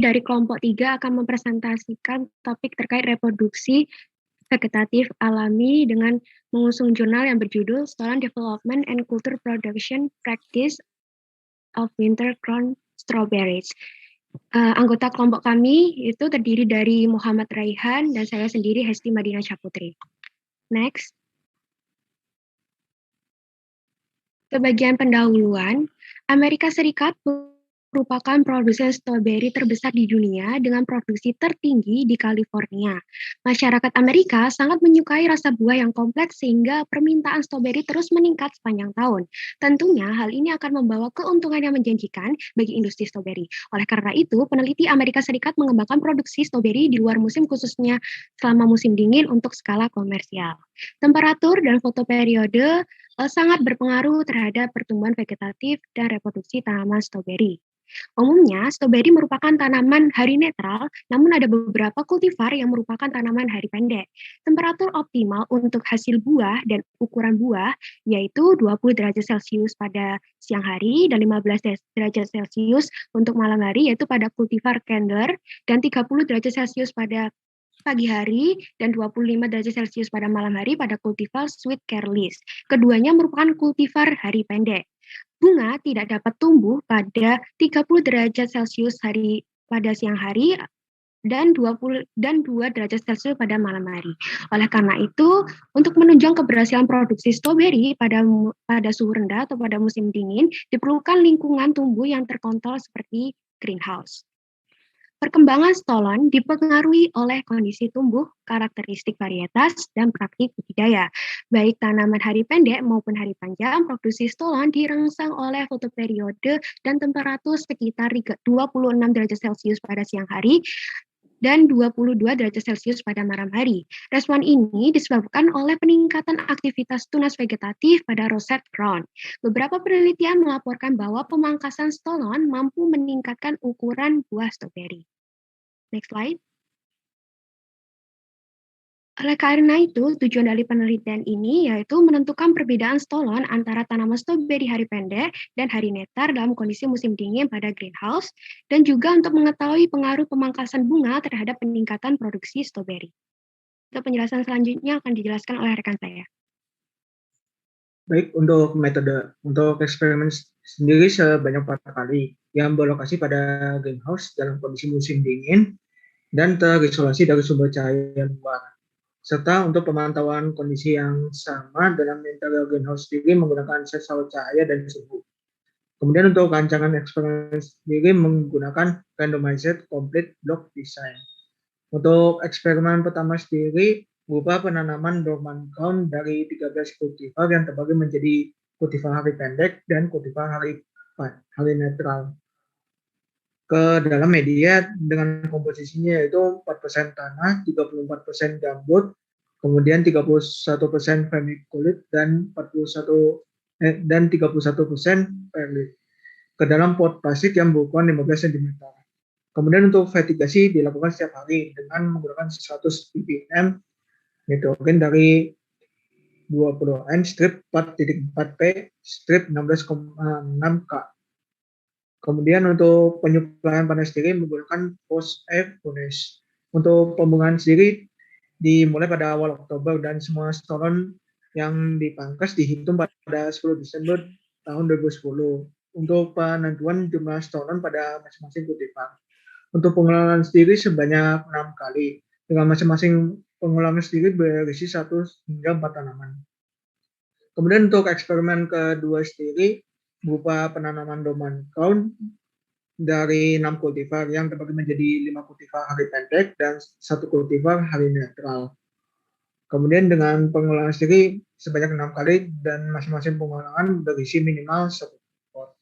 dari kelompok 3 akan mempresentasikan topik terkait reproduksi vegetatif alami dengan mengusung jurnal yang berjudul Stolen Development and Culture Production Practice of Winter Crown Strawberries. Anggota kelompok kami itu terdiri dari Muhammad Raihan dan saya sendiri Hesti Madinah Syaputri. Next. Sebagian pendahuluan, Amerika Serikat merupakan produsen stroberi terbesar di dunia dengan produksi tertinggi di California. Masyarakat Amerika sangat menyukai rasa buah yang kompleks sehingga permintaan stroberi terus meningkat sepanjang tahun. Tentunya hal ini akan membawa keuntungan yang menjanjikan bagi industri stroberi. Oleh karena itu, peneliti Amerika Serikat mengembangkan produksi stroberi di luar musim khususnya selama musim dingin untuk skala komersial. Temperatur dan fotoperiode sangat berpengaruh terhadap pertumbuhan vegetatif dan reproduksi tanaman stroberi. Umumnya, stroberi merupakan tanaman hari netral, namun ada beberapa kultivar yang merupakan tanaman hari pendek. Temperatur optimal untuk hasil buah dan ukuran buah yaitu 20 derajat Celcius pada siang hari dan 15 derajat Celcius untuk malam hari yaitu pada kultivar Candler dan 30 derajat Celcius pada pagi hari dan 25 derajat Celcius pada malam hari pada kultivar Sweet Careless. Keduanya merupakan kultivar hari pendek. Bunga tidak dapat tumbuh pada 30 derajat Celcius pada siang hari dan 2 derajat Celcius pada malam hari. Oleh karena itu, untuk menunjang keberhasilan produksi stroberi pada suhu rendah atau pada musim dingin, diperlukan lingkungan tumbuh yang terkontrol seperti greenhouse. Perkembangan stolon dipengaruhi oleh kondisi tumbuh, karakteristik varietas, dan praktik budidaya. Baik tanaman hari pendek maupun hari panjang, produksi stolon dirangsang oleh fotoperiode dan temperatur sekitar 26 derajat Celcius pada siang hari dan 22 derajat Celcius pada malam hari. Respon ini disebabkan oleh peningkatan aktivitas tunas vegetatif pada roset crown. Beberapa penelitian melaporkan bahwa pemangkasan stolon mampu meningkatkan ukuran buah stroberi. Next slide. Oleh karena itu, tujuan dari penelitian ini yaitu menentukan perbedaan stolon antara tanaman stroberi hari pendek dan hari netar dalam kondisi musim dingin pada greenhouse, dan juga untuk mengetahui pengaruh pemangkasan bunga terhadap peningkatan produksi stroberi. Untuk penjelasan selanjutnya akan dijelaskan oleh rekan saya. Baik, untuk metode, untuk eksperimen sendiri sebanyak 4 kali yang berlokasi pada greenhouse dalam kondisi musim dingin dan terisolasi dari sumber cahaya luar. Serta untuk pemantauan kondisi yang sama dalam interior greenhouse sendiri menggunakan sensor cahaya dan suhu. Kemudian untuk rancangan eksperimen sendiri menggunakan randomized complete block design. Untuk eksperimen pertama sendiri berupa penanaman dormant crown dari 13 kultivar yang terbagi menjadi kultivar hari pendek dan kultivar hari netral ke dalam media dengan komposisinya yaitu 4% tanah, 34% gambut, kemudian 31% vermiculit dan 31% perlit ke dalam pot plastik yang berukuran 15 cm. Kemudian untuk vertigasi dilakukan setiap hari dengan menggunakan 100 ppm nitrogen dari 20N strip 4.4P strip 16,6K. Kemudian untuk penyuplaian panas sendiri menggunakan post air furnace. Untuk pembungaan sendiri dimulai pada awal Oktober dan semua stolon yang dipangkas dihitung pada 10 Desember tahun 2010 untuk penentuan jumlah stolon pada masing-masing kultivar. Untuk pengulangan sendiri sebanyak 6 kali dengan masing-masing pengulangan sendiri berisi 1 hingga 4 tanaman. Kemudian untuk eksperimen kedua sendiri berupa penanaman dormant crown dari 6 kultivar yang terbagi menjadi 5 kultivar hari pendek dan 1 kultivar hari netral. Kemudian dengan pengulangan sendiri sebanyak 6 kali dan masing-masing pengulangan berisi minimal 1 pot.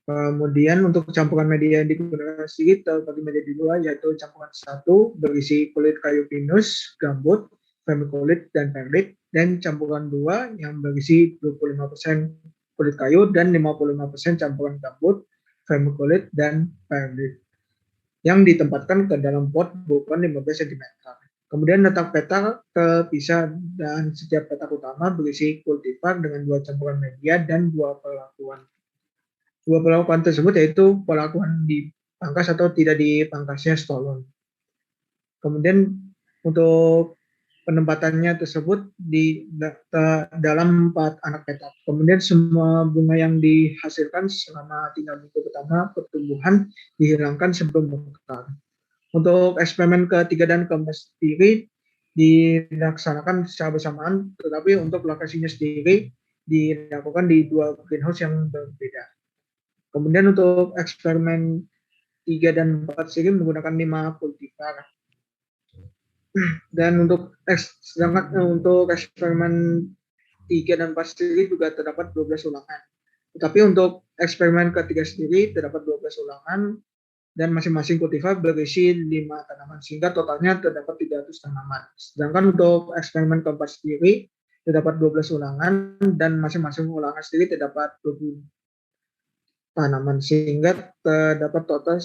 Kemudian untuk campuran media yang digunakan sendiri terbagi menjadi 2 yaitu campuran 1 berisi kulit kayu pinus, gambut, vermiculit, dan perlit, dan campuran 2 yang berisi 25% kulit kayu dan 55% campuran gambut, vermiculit, dan perlit yang ditempatkan ke dalam pot berukuran 15 cm. Kemudian letak petak terpisah dan setiap petak utama berisi kultivar dengan 2 campuran media dan 2 perlakuan. 2 perlakuan tersebut yaitu perlakuan di dipangkas atau tidak dipangkasnya stolon. Kemudian untuk penempatannya tersebut di dalam 4 anak petak. Kemudian semua bunga yang dihasilkan selama 3 minggu pertama pertumbuhan dihilangkan sebelum mekar. Untuk eksperimen ketiga dan keempat sendiri dilaksanakan secara bersamaan, tetapi untuk lokasinya sendiri dilakukan di 2 greenhouse yang berbeda. Kemudian untuk eksperimen 3 dan 4 sendiri menggunakan 5 kultivar. Dan sedangkan untuk eksperimen 3 dan 4 sendiri juga terdapat 12 ulangan. Tetapi untuk eksperimen ketiga sendiri terdapat 12 ulangan dan masing-masing kultivar berisi 5 tanaman sehingga totalnya terdapat 300 tanaman. Sedangkan untuk eksperimen keempat sendiri terdapat 12 ulangan dan masing-masing ulangan sendiri terdapat 20 tanaman sehingga terdapat total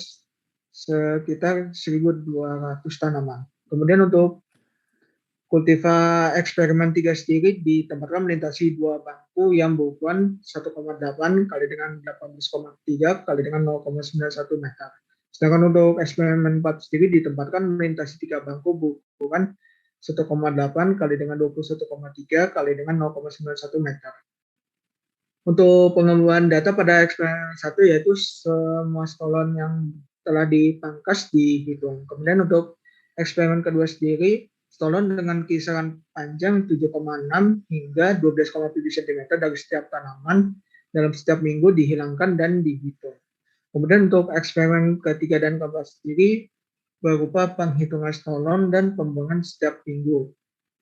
sekitar 1.200 tanaman. Kemudian untuk kultivar eksperimen 3 sendiri ditempatkan melintasi 2 bangku yang berukuran 1,8 kali dengan 18,3 kali dengan 0,91 meter. Sedangkan untuk eksperimen 4 sendiri ditempatkan melintasi 3 bangku berukuran 1,8 kali dengan 21,3 kali dengan 0,91 meter. Untuk pengembangan data pada eksperimen 1 yaitu semua stolon yang telah dipangkas dihitung. Kemudian untuk eksperimen kedua sendiri, stolon dengan kisaran panjang 7,6 hingga 12,7 cm dari setiap tanaman dalam setiap minggu dihilangkan dan dihitung. Kemudian untuk eksperimen ketiga dan keempat sendiri berupa penghitungan stolon dan pembuangan setiap minggu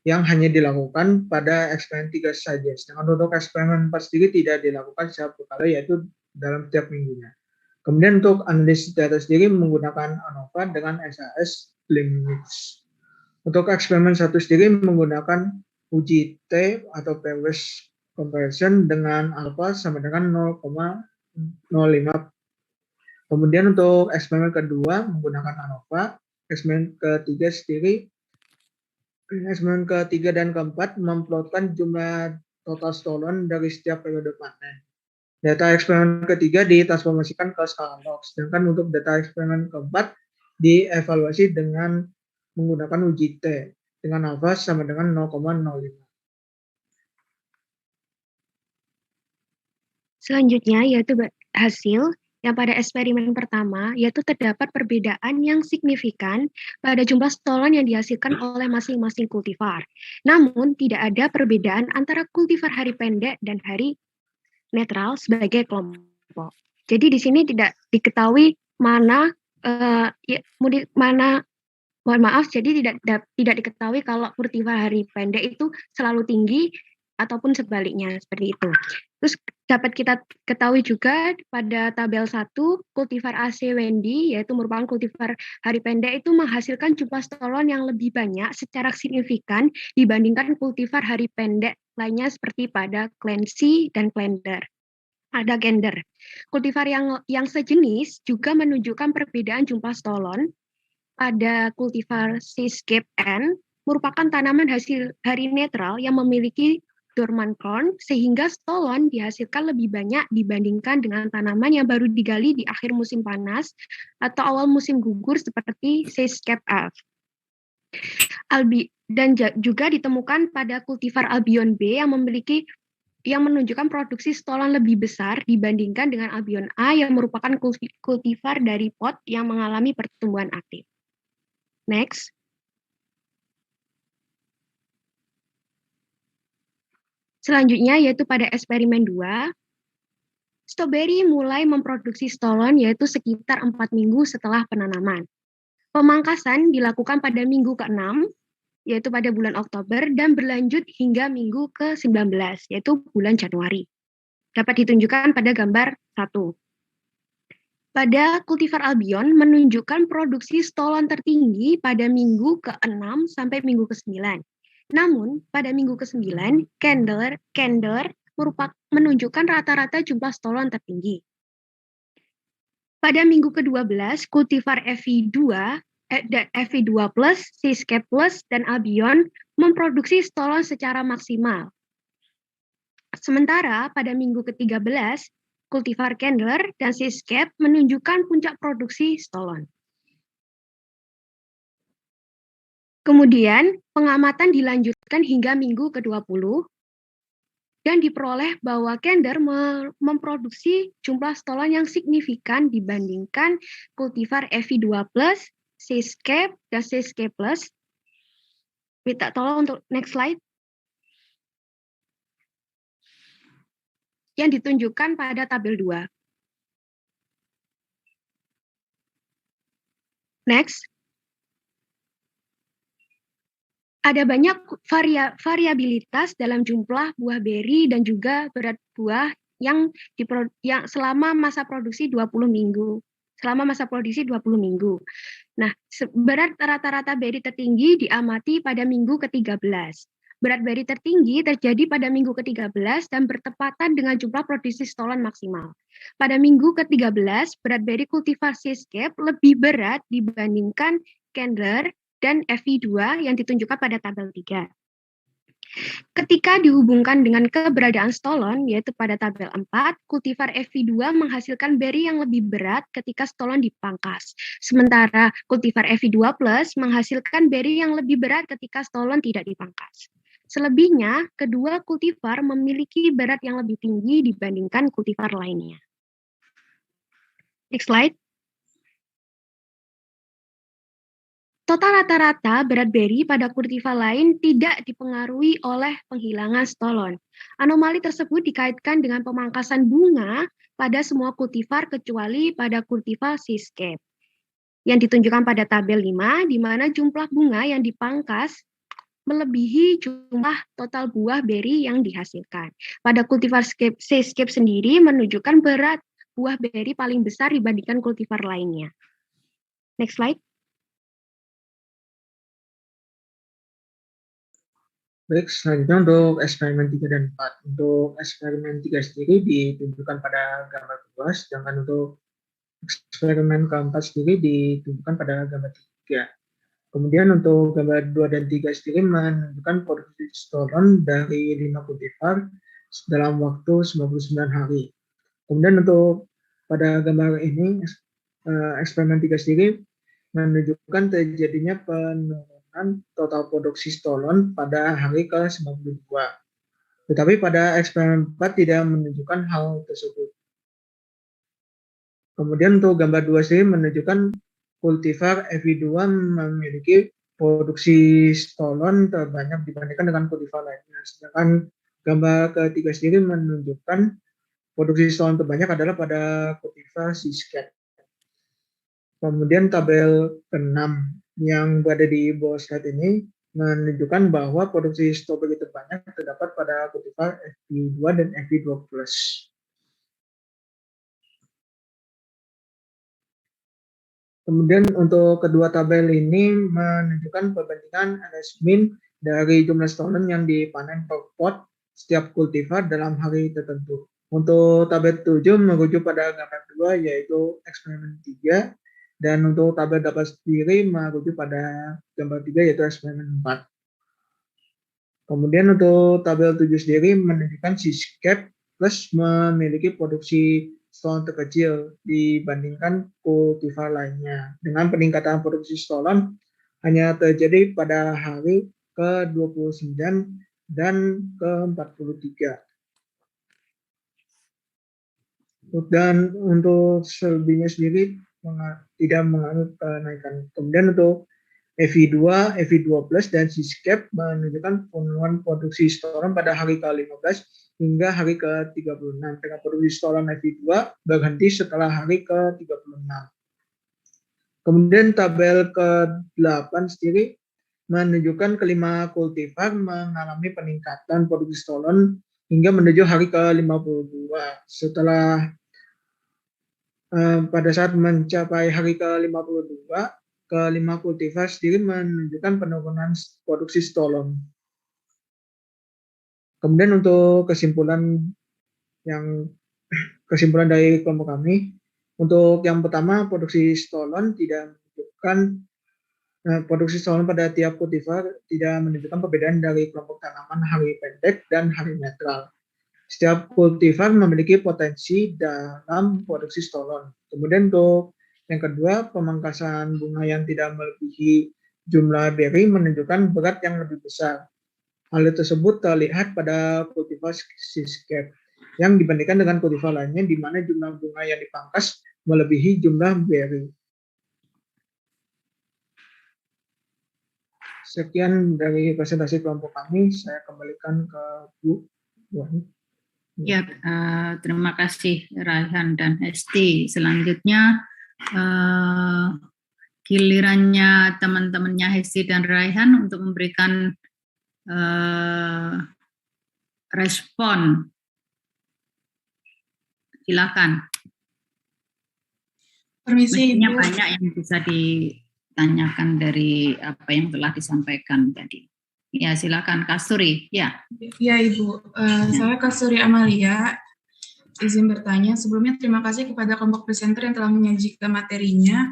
yang hanya dilakukan pada eksperimen 3 saja. Sedangkan untuk eksperimen 4 sendiri tidak dilakukan secara berkala yaitu dalam setiap minggunya. Kemudian untuk analisis data sendiri menggunakan ANOVA dengan SAS Limits. Untuk eksperimen 1 sendiri menggunakan uji T atau pairwise comparison dengan alpha sama dengan 0,05. Kemudian untuk eksperimen kedua menggunakan ANOVA, eksperimen ketiga sendiri, eksperimen ketiga dan keempat memplotkan jumlah total stolon dari setiap periode panen. Data eksperimen ketiga ditransformasikan ke skala log, sedangkan untuk data eksperimen keempat dievaluasi dengan menggunakan uji T dengan alpha sama dengan 0,05. Selanjutnya yaitu hasil yang pada eksperimen pertama yaitu terdapat perbedaan yang signifikan pada jumlah stolon yang dihasilkan oleh masing-masing kultivar. Namun tidak ada perbedaan antara kultivar hari pendek dan hari netral sebagai kelompok. Jadi di sini tidak diketahui tidak diketahui kalau kultivar hari pendek itu selalu tinggi ataupun sebaliknya seperti itu. Terus dapat kita ketahui juga pada tabel 1 kultivar AC Wendy yaitu merupakan kultivar hari pendek itu menghasilkan jumlah stolon yang lebih banyak secara signifikan dibandingkan kultivar hari pendek lainnya seperti pada Clancy dan Gander. Kultivar yang sejenis juga menunjukkan perbedaan jumlah stolon pada kultivar Seascape N merupakan tanaman hasil hari netral yang memiliki dormant corm sehingga stolon dihasilkan lebih banyak dibandingkan dengan tanaman yang baru digali di akhir musim panas atau awal musim gugur seperti Seascape F. Dan juga ditemukan pada kultivar Albion B yang menunjukkan produksi stolon lebih besar dibandingkan dengan Albion A yang merupakan kultivar dari pot yang mengalami pertumbuhan aktif. Next. Selanjutnya yaitu pada eksperimen 2, stroberi mulai memproduksi stolon yaitu sekitar 4 minggu setelah penanaman. Pemangkasan dilakukan pada minggu ke-6, yaitu pada bulan Oktober, dan berlanjut hingga minggu ke-19, yaitu bulan Januari. Dapat ditunjukkan pada gambar 1. Pada kultivar Albion menunjukkan produksi stolon tertinggi pada minggu ke-6 sampai minggu ke-9. Namun, pada minggu ke-9, Gander menunjukkan rata-rata jumlah stolon tertinggi. Pada minggu ke-12, kultivar FV2 Plus, Seascape Plus, dan Albion memproduksi stolon secara maksimal. Sementara pada minggu ke-13, kultivar Candler dan Seascape menunjukkan puncak produksi stolon. Kemudian, pengamatan dilanjutkan hingga minggu ke-20 dan diperoleh bahwa Candler memproduksi jumlah stolon yang signifikan dibandingkan kultivar FV2+, Seascape, dan Seascape Plus. Minta tolong untuk next slide. Yang ditunjukkan pada tabel 2. Next. Ada banyak variabilitas dalam jumlah buah beri dan juga berat buah yang selama masa produksi 20 minggu. Selama masa produksi 20 minggu. Nah, berat rata-rata beri tertinggi diamati pada minggu ke-13. Berat beri tertinggi terjadi pada minggu ke-13 dan bertepatan dengan jumlah produksi stolon maksimal. Pada minggu ke-13, berat beri kultivar Seascape lebih berat dibandingkan Candler dan FV2 yang ditunjukkan pada tabel 3. Ketika dihubungkan dengan keberadaan stolon, yaitu pada tabel 4, kultivar FV2 menghasilkan beri yang lebih berat ketika stolon dipangkas. Sementara kultivar FV2 Plus menghasilkan beri yang lebih berat ketika stolon tidak dipangkas. Selebihnya, kedua kultivar memiliki berat yang lebih tinggi dibandingkan kultivar lainnya. Next slide. Total rata-rata berat beri pada kultivar lain tidak dipengaruhi oleh penghilangan stolon. Anomali tersebut dikaitkan dengan pemangkasan bunga pada semua kultivar kecuali pada kultivar Seascape. Yang ditunjukkan pada tabel 5, di mana jumlah bunga yang dipangkas melebihi jumlah total buah beri yang dihasilkan. Pada kultivar Seascape sendiri menunjukkan berat buah beri paling besar dibandingkan kultivar lainnya. Next slide. Baik, selanjutnya untuk eksperimen 3 dan 4. Untuk eksperimen 3 sendiri ditunjukkan pada gambar 2, sedangkan untuk eksperimen keempat sendiri ditunjukkan pada gambar 3. Kemudian untuk gambar 2 dan 3 sendiri menunjukkan produksi stolon dari 5 kultivar dalam waktu 99 hari. Kemudian untuk pada gambar ini, eksperimen 3 sendiri menunjukkan terjadinya penurunan total produksi stolon pada hari ke-92. Tetapi pada eksperimen 4 tidak menunjukkan hal tersebut. Kemudian untuk gambar 2 sendiri menunjukkan kultivar FV2 memiliki produksi stolon terbanyak dibandingkan dengan kultivar lainnya. Sedangkan gambar ketiga sendiri menunjukkan produksi stolon terbanyak adalah pada kultivar Seascape. Kemudian tabel ke-6 yang berada di bawah slide ini menunjukkan bahwa produksi stroberi terbanyak terdapat pada kultivar FV2 dan FV2+. Kemudian untuk kedua tabel ini menunjukkan perbandingan NS-min dari jumlah stolon yang dipanen per pot setiap kultivar dalam hari tertentu. Untuk tabel 7 merujuk pada gambar 2 yaitu eksperimen 3. Dan untuk tabel 8 sendiri merujuk pada gambar 3 yaitu eksperimen 4. Kemudian untuk tabel 7 sendiri menunjukkan Seascape Plus memiliki produksi stolon terkecil dibandingkan kultivar lainnya. Dengan peningkatan produksi stolon hanya terjadi pada hari ke-29 dan ke-43. Dan untuk selebihnya sendiri tidak mengalami kenaikan. Kemudian untuk FV2, FV2 Plus, dan Seascape menunjukkan penurunan produksi stolon pada hari ke-15 hingga hari ke-36. Dengan produksi stolon FV2 berhenti setelah hari ke-36. Kemudian tabel ke-8 sendiri menunjukkan kelima kultivar mengalami peningkatan produksi stolon hingga menuju hari ke-52. Setelah pada saat mencapai hari ke-52, kelima kultivar sendiri menunjukkan penurunan produksi stolon. Kemudian untuk kesimpulan dari kelompok kami, untuk yang pertama produksi stolon tidak menunjukkan produksi stolon pada tiap kultivar tidak menunjukkan perbedaan dari kelompok tanaman hari pendek dan hari netral. Setiap kultivar memiliki potensi dalam produksi stolon. Kemudian untuk yang kedua, pemangkasan bunga yang tidak melebihi jumlah beri menunjukkan berat yang lebih besar. Hal tersebut terlihat pada kultivar seascape yang dibandingkan dengan kultivar lainnya di mana jumlah bunga yang dipangkas melebihi jumlah beri. Sekian dari presentasi kelompok kami, saya kembalikan ke Bu Wahyu. Ya, terima kasih Raihan dan Hesti. Selanjutnya gilirannya teman-temannya Hesti dan Raihan untuk memberikan respon. Silakan. Permisi, Mestinya Ibu. banyak yang bisa ditanyakan dari apa yang telah disampaikan tadi. Ya, silakan Kasturi. Ya. Ya, Ibu. Saya Kasturi Amalia. Izin bertanya. Sebelumnya terima kasih kepada kelompok presenter yang telah menyajikan materinya.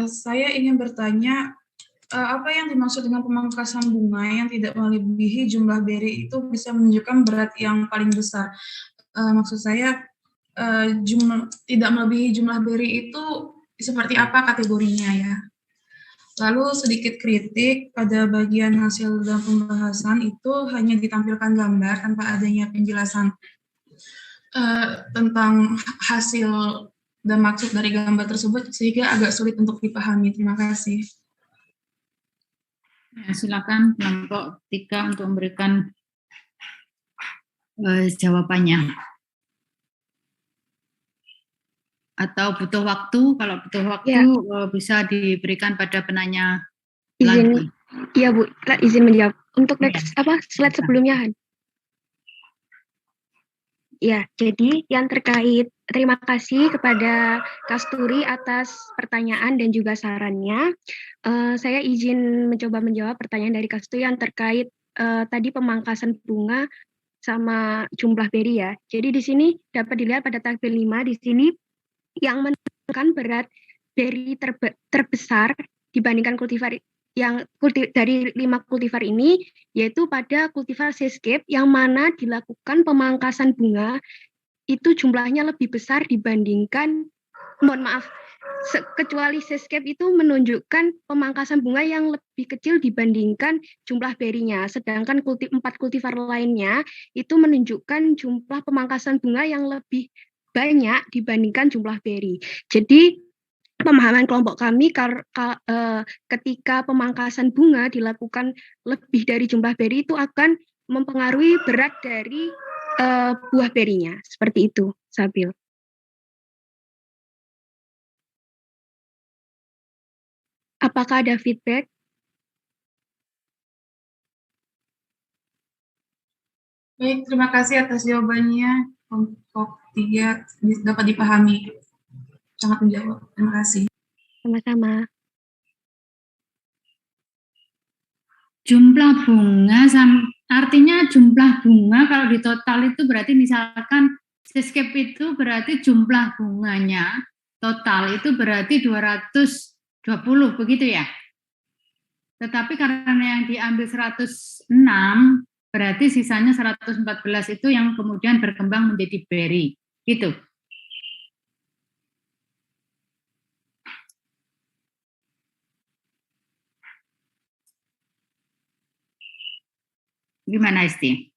Saya ingin bertanya, apa yang dimaksud dengan pemangkasan bunga yang tidak melebihi jumlah beri itu bisa menunjukkan berat yang paling besar. Maksud saya, tidak melebihi jumlah beri itu seperti apa kategorinya ya? Lalu sedikit kritik pada bagian hasil dalam pembahasan itu hanya ditampilkan gambar tanpa adanya penjelasan tentang hasil dan maksud dari gambar tersebut sehingga agak sulit untuk dipahami. Terima kasih. Ya, silakan kelompok 3 untuk memberikan jawabannya. Atau butuh waktu, kalau butuh waktu ya, bisa diberikan pada penanya lagi. Iya Bu, izin menjawab. Untuk next slide sebelumnya Han. Ya, jadi yang terkait terima kasih kepada Kasturi atas pertanyaan dan juga sarannya. Saya izin mencoba menjawab pertanyaan dari Kasturi yang terkait tadi pemangkasan bunga sama jumlah beri ya. Jadi di sini dapat dilihat pada tabel 5 di sini yang menentukan berat beri terbesar dibandingkan kultivar yang dari 5 kultivar ini yaitu pada kultivar seascape yang mana dilakukan pemangkasan bunga itu jumlahnya lebih besar dibandingkan kecuali seascape itu menunjukkan pemangkasan bunga yang lebih kecil dibandingkan jumlah berinya, sedangkan 4 kultivar lainnya itu menunjukkan jumlah pemangkasan bunga yang lebih banyak dibandingkan jumlah beri. Jadi pemahaman kelompok kami ketika pemangkasan bunga dilakukan lebih dari jumlah beri itu akan mempengaruhi berat dari buah berinya. Seperti itu, Sabil. Apakah ada feedback? Baik, terima kasih atas jawabannya. Kelompok 3 dapat dipahami. Sangat menjawab. Terima kasih. Sama-sama. Jumlah bunga, artinya jumlah bunga kalau di total itu berarti misalkan seascape itu berarti jumlah bunganya total itu berarti 220 begitu ya. Tetapi karena yang diambil 106 berarti sisanya 114 itu yang kemudian berkembang menjadi beri. Gitu. Gimana Isti?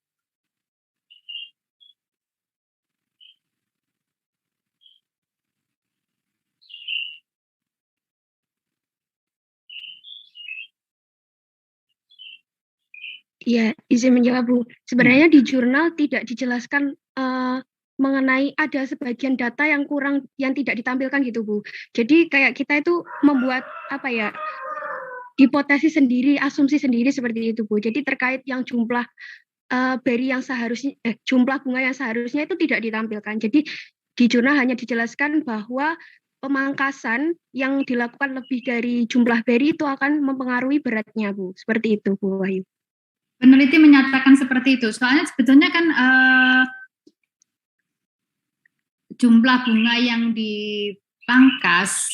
Iya, izin menjawab Bu. Sebenarnya di jurnal tidak dijelaskan mengenai ada sebagian data yang kurang yang tidak ditampilkan gitu Bu. Jadi kayak kita itu membuat hipotesis sendiri, asumsi sendiri seperti itu Bu. Jadi terkait yang jumlah beri yang seharusnya jumlah bunga yang seharusnya itu tidak ditampilkan. Jadi di jurnal hanya dijelaskan bahwa pemangkasan yang dilakukan lebih dari jumlah beri itu akan mempengaruhi beratnya Bu. Seperti itu Bu Wahyu. Peneliti menyatakan seperti itu. Soalnya sebetulnya kan jumlah bunga yang dipangkas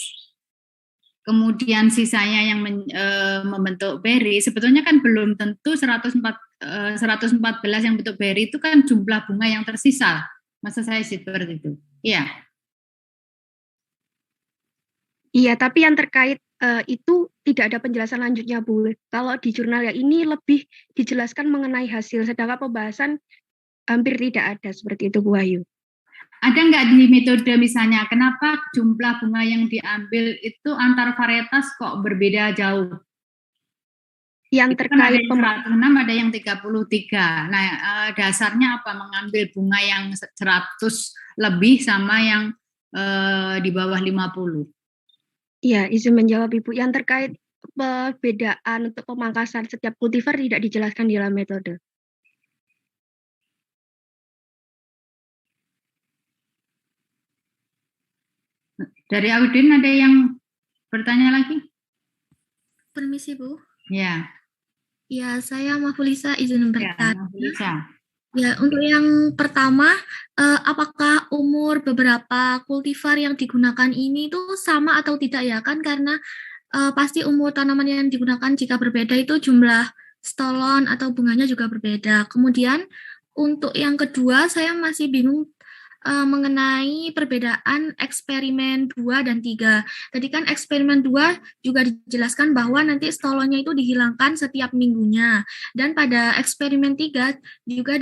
kemudian sisanya yang membentuk beri, sebetulnya kan belum tentu 114 yang bentuk beri itu kan jumlah bunga yang tersisa. Masa saya seperti itu? Iya. Iya, tapi yang terkait itu tidak ada penjelasan lanjutnya, Bu. Kalau di jurnal ya ini lebih dijelaskan mengenai hasil, sedangkan pembahasan hampir tidak ada seperti itu, Bu Ayu. Ada nggak di metode misalnya, kenapa jumlah bunga yang diambil itu antar varietas kok berbeda jauh? Yang itu kan ada terkait yang 106, ada yang 33. Nah, dasarnya apa mengambil bunga yang 100 lebih sama yang di bawah 50? Iya, izin menjawab Ibu. Yang terkait perbedaan untuk pemangkasan setiap kultivar tidak dijelaskan di dalam metode. Dari Audin ada yang bertanya lagi? Permisi, Bu. Ya. Ya, saya Mahfulisa izin Ya, bertanya. Mahfulisa. Ya, untuk yang pertama, apakah umur beberapa kultivar yang digunakan ini itu sama atau tidak ya? Kan karena pasti umur tanaman yang digunakan jika berbeda itu jumlah stolon atau bunganya juga berbeda. Kemudian untuk yang kedua, saya masih bingung mengenai perbedaan eksperimen 2 dan 3. Tadi kan eksperimen 2 juga dijelaskan bahwa nanti stolonnya itu dihilangkan setiap minggunya. Dan pada eksperimen 3 juga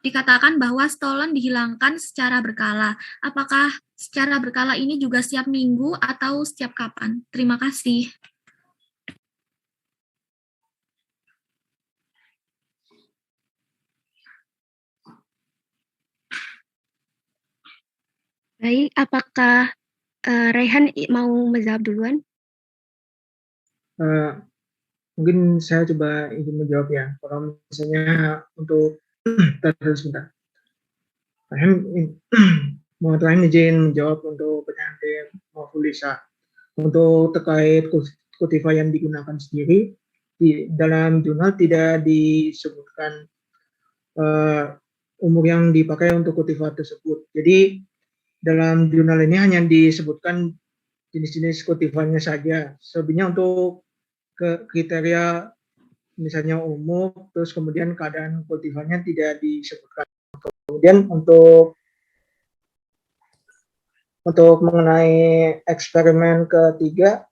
dikatakan bahwa stolon dihilangkan secara berkala. Apakah secara berkala ini juga setiap minggu atau setiap kapan? Terima kasih. Baik, apakah Rehan mau menjawab duluan? Mungkin saya coba ingin menjawab ya. Kalau misalnya untuk sebentar. Terakhir izin menjawab untuk pertanyaan Mahfulisa. Untuk terkait kultivar yang digunakan sendiri, di dalam jurnal tidak disebutkan umur yang dipakai untuk kultivar tersebut. Jadi dalam jurnal ini hanya disebutkan jenis-jenis kultivarnya saja. Selebihnya untuk kriteria misalnya umur, terus kemudian keadaan kultivarnya tidak disebutkan. Kemudian untuk mengenai eksperimen ketiga,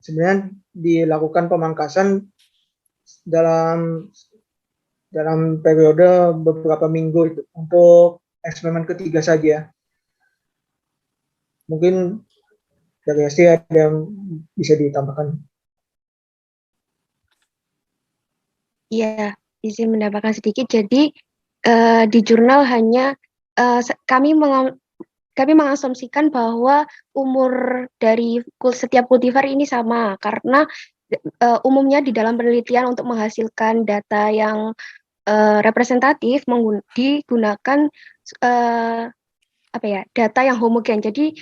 sebenarnya dilakukan pemangkasan dalam periode beberapa minggu itu untuk eksperimen ketiga saja. Mungkin dari Asti ada yang bisa ditambahkan. Iya, izin mendapatkan sedikit. Jadi di jurnal hanya kami mengasumsikan bahwa umur dari setiap kultivar ini sama karena umumnya di dalam penelitian untuk menghasilkan data yang representatif digunakan data yang homogen. Jadi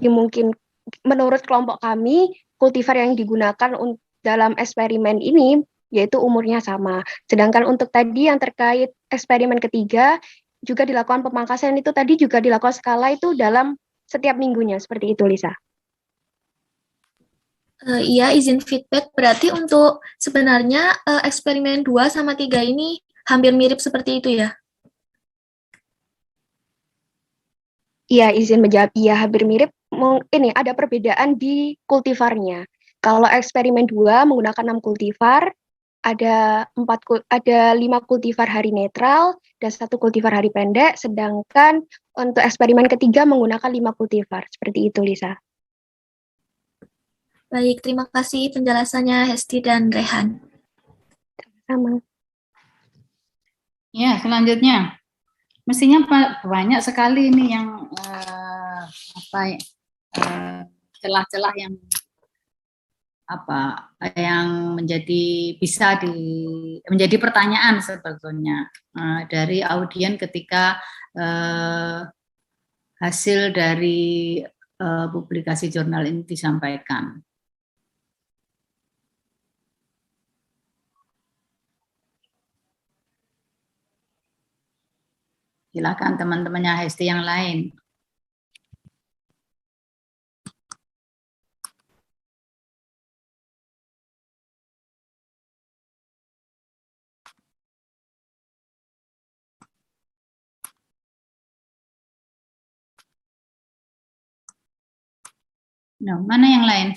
mungkin menurut kelompok kami kultivar yang digunakan dalam eksperimen ini yaitu umurnya sama. Sedangkan untuk tadi yang terkait eksperimen ketiga juga dilakukan pemangkasan itu tadi juga dilakukan skala itu dalam setiap minggunya seperti itu, Lisa. Iya, izin feedback. Berarti untuk sebenarnya eksperimen 2 sama 3 ini hampir mirip seperti itu ya? Iya, izin menjawab. Iya, hampir mirip. Ini ada perbedaan di kultivarnya. Kalau eksperimen 2 menggunakan 6 kultivar, ada 5 kultivar hari netral dan 1 kultivar hari pendek, sedangkan untuk eksperimen ketiga menggunakan 5 kultivar. Seperti itu, Lisa. Baik, terima kasih penjelasannya Hesti dan Rehan. Sama. Ya, selanjutnya. Mestinya banyak sekali ini yang celah-celah yang menjadi pertanyaan sebetulnya dari audien ketika hasil dari publikasi jurnal ini disampaikan. Silakan teman-temannya Hesti yang lain. No, mana yang lain?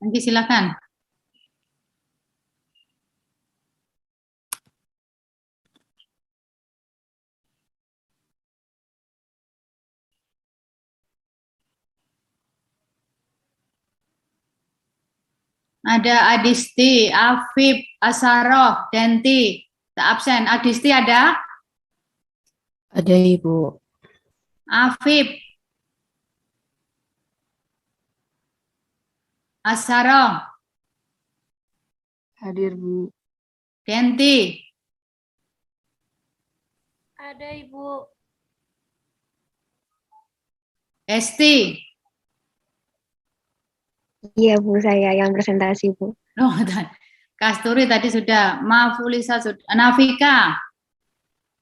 Nanti silakan. Ada Adisti, Afif, Asaroh, Denti. Tak absen. Adisti ada? Ada Ibu. Afif. Asaroh. Hadir Bu. Denti. Ada Ibu. Esti. Iya Bu, saya yang presentasi Bu. Oh, Kasturi tadi sudah. Mafulisa sudah. Nafika.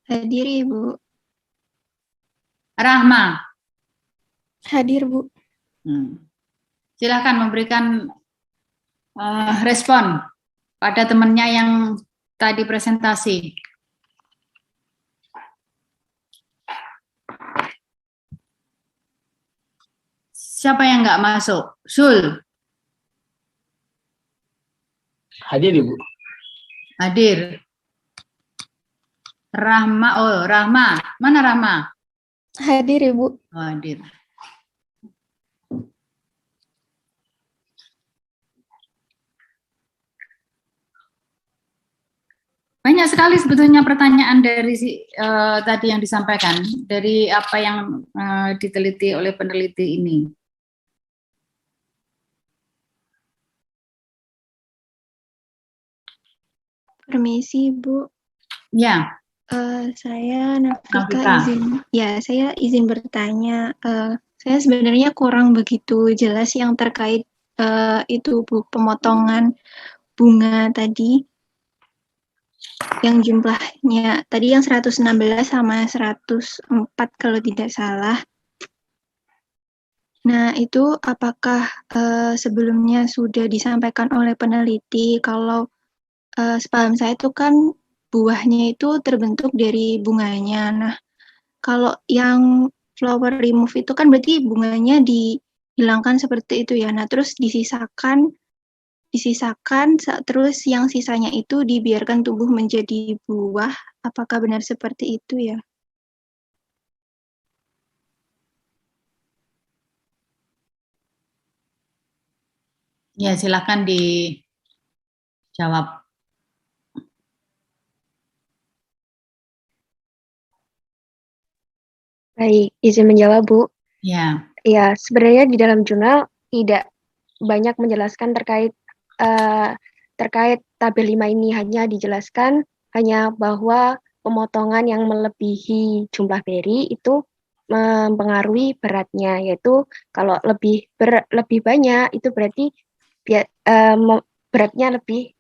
Hadir Ibu. Rahma. Hadir Bu. Silakan memberikan respon pada temannya yang tadi presentasi. Siapa yang nggak masuk? Sul. Hadir Ibu. Hadir. Rahma, oh Rahma. Mana Rahma? Hadir Ibu. Oh, hadir. Banyak sekali sebetulnya pertanyaan dari tadi yang disampaikan, dari apa yang diteliti oleh peneliti ini. Permisi Bu. Ya. Saya Nafika Nafika. saya izin bertanya. Saya sebenarnya kurang begitu jelas yang terkait itu Bu, pemotongan bunga tadi. Yang jumlahnya tadi yang 116 sama 104 kalau tidak salah. Nah, itu apakah sebelumnya sudah disampaikan oleh peneliti kalau sepaham saya itu kan buahnya itu terbentuk dari bunganya. Nah, kalau yang flower remove itu kan berarti bunganya dihilangkan seperti itu ya. Nah, terus disisakan terus yang sisanya itu dibiarkan tumbuh menjadi buah. Apakah benar seperti itu ya? Ya, silakan dijawab. Baik, izin menjawab Bu. Ya. Ya, sebenarnya di dalam jurnal tidak banyak menjelaskan terkait tabel 5 ini, hanya dijelaskan hanya bahwa pemotongan yang melebihi jumlah beri itu mempengaruhi beratnya, yaitu kalau lebih banyak itu berarti beratnya lebih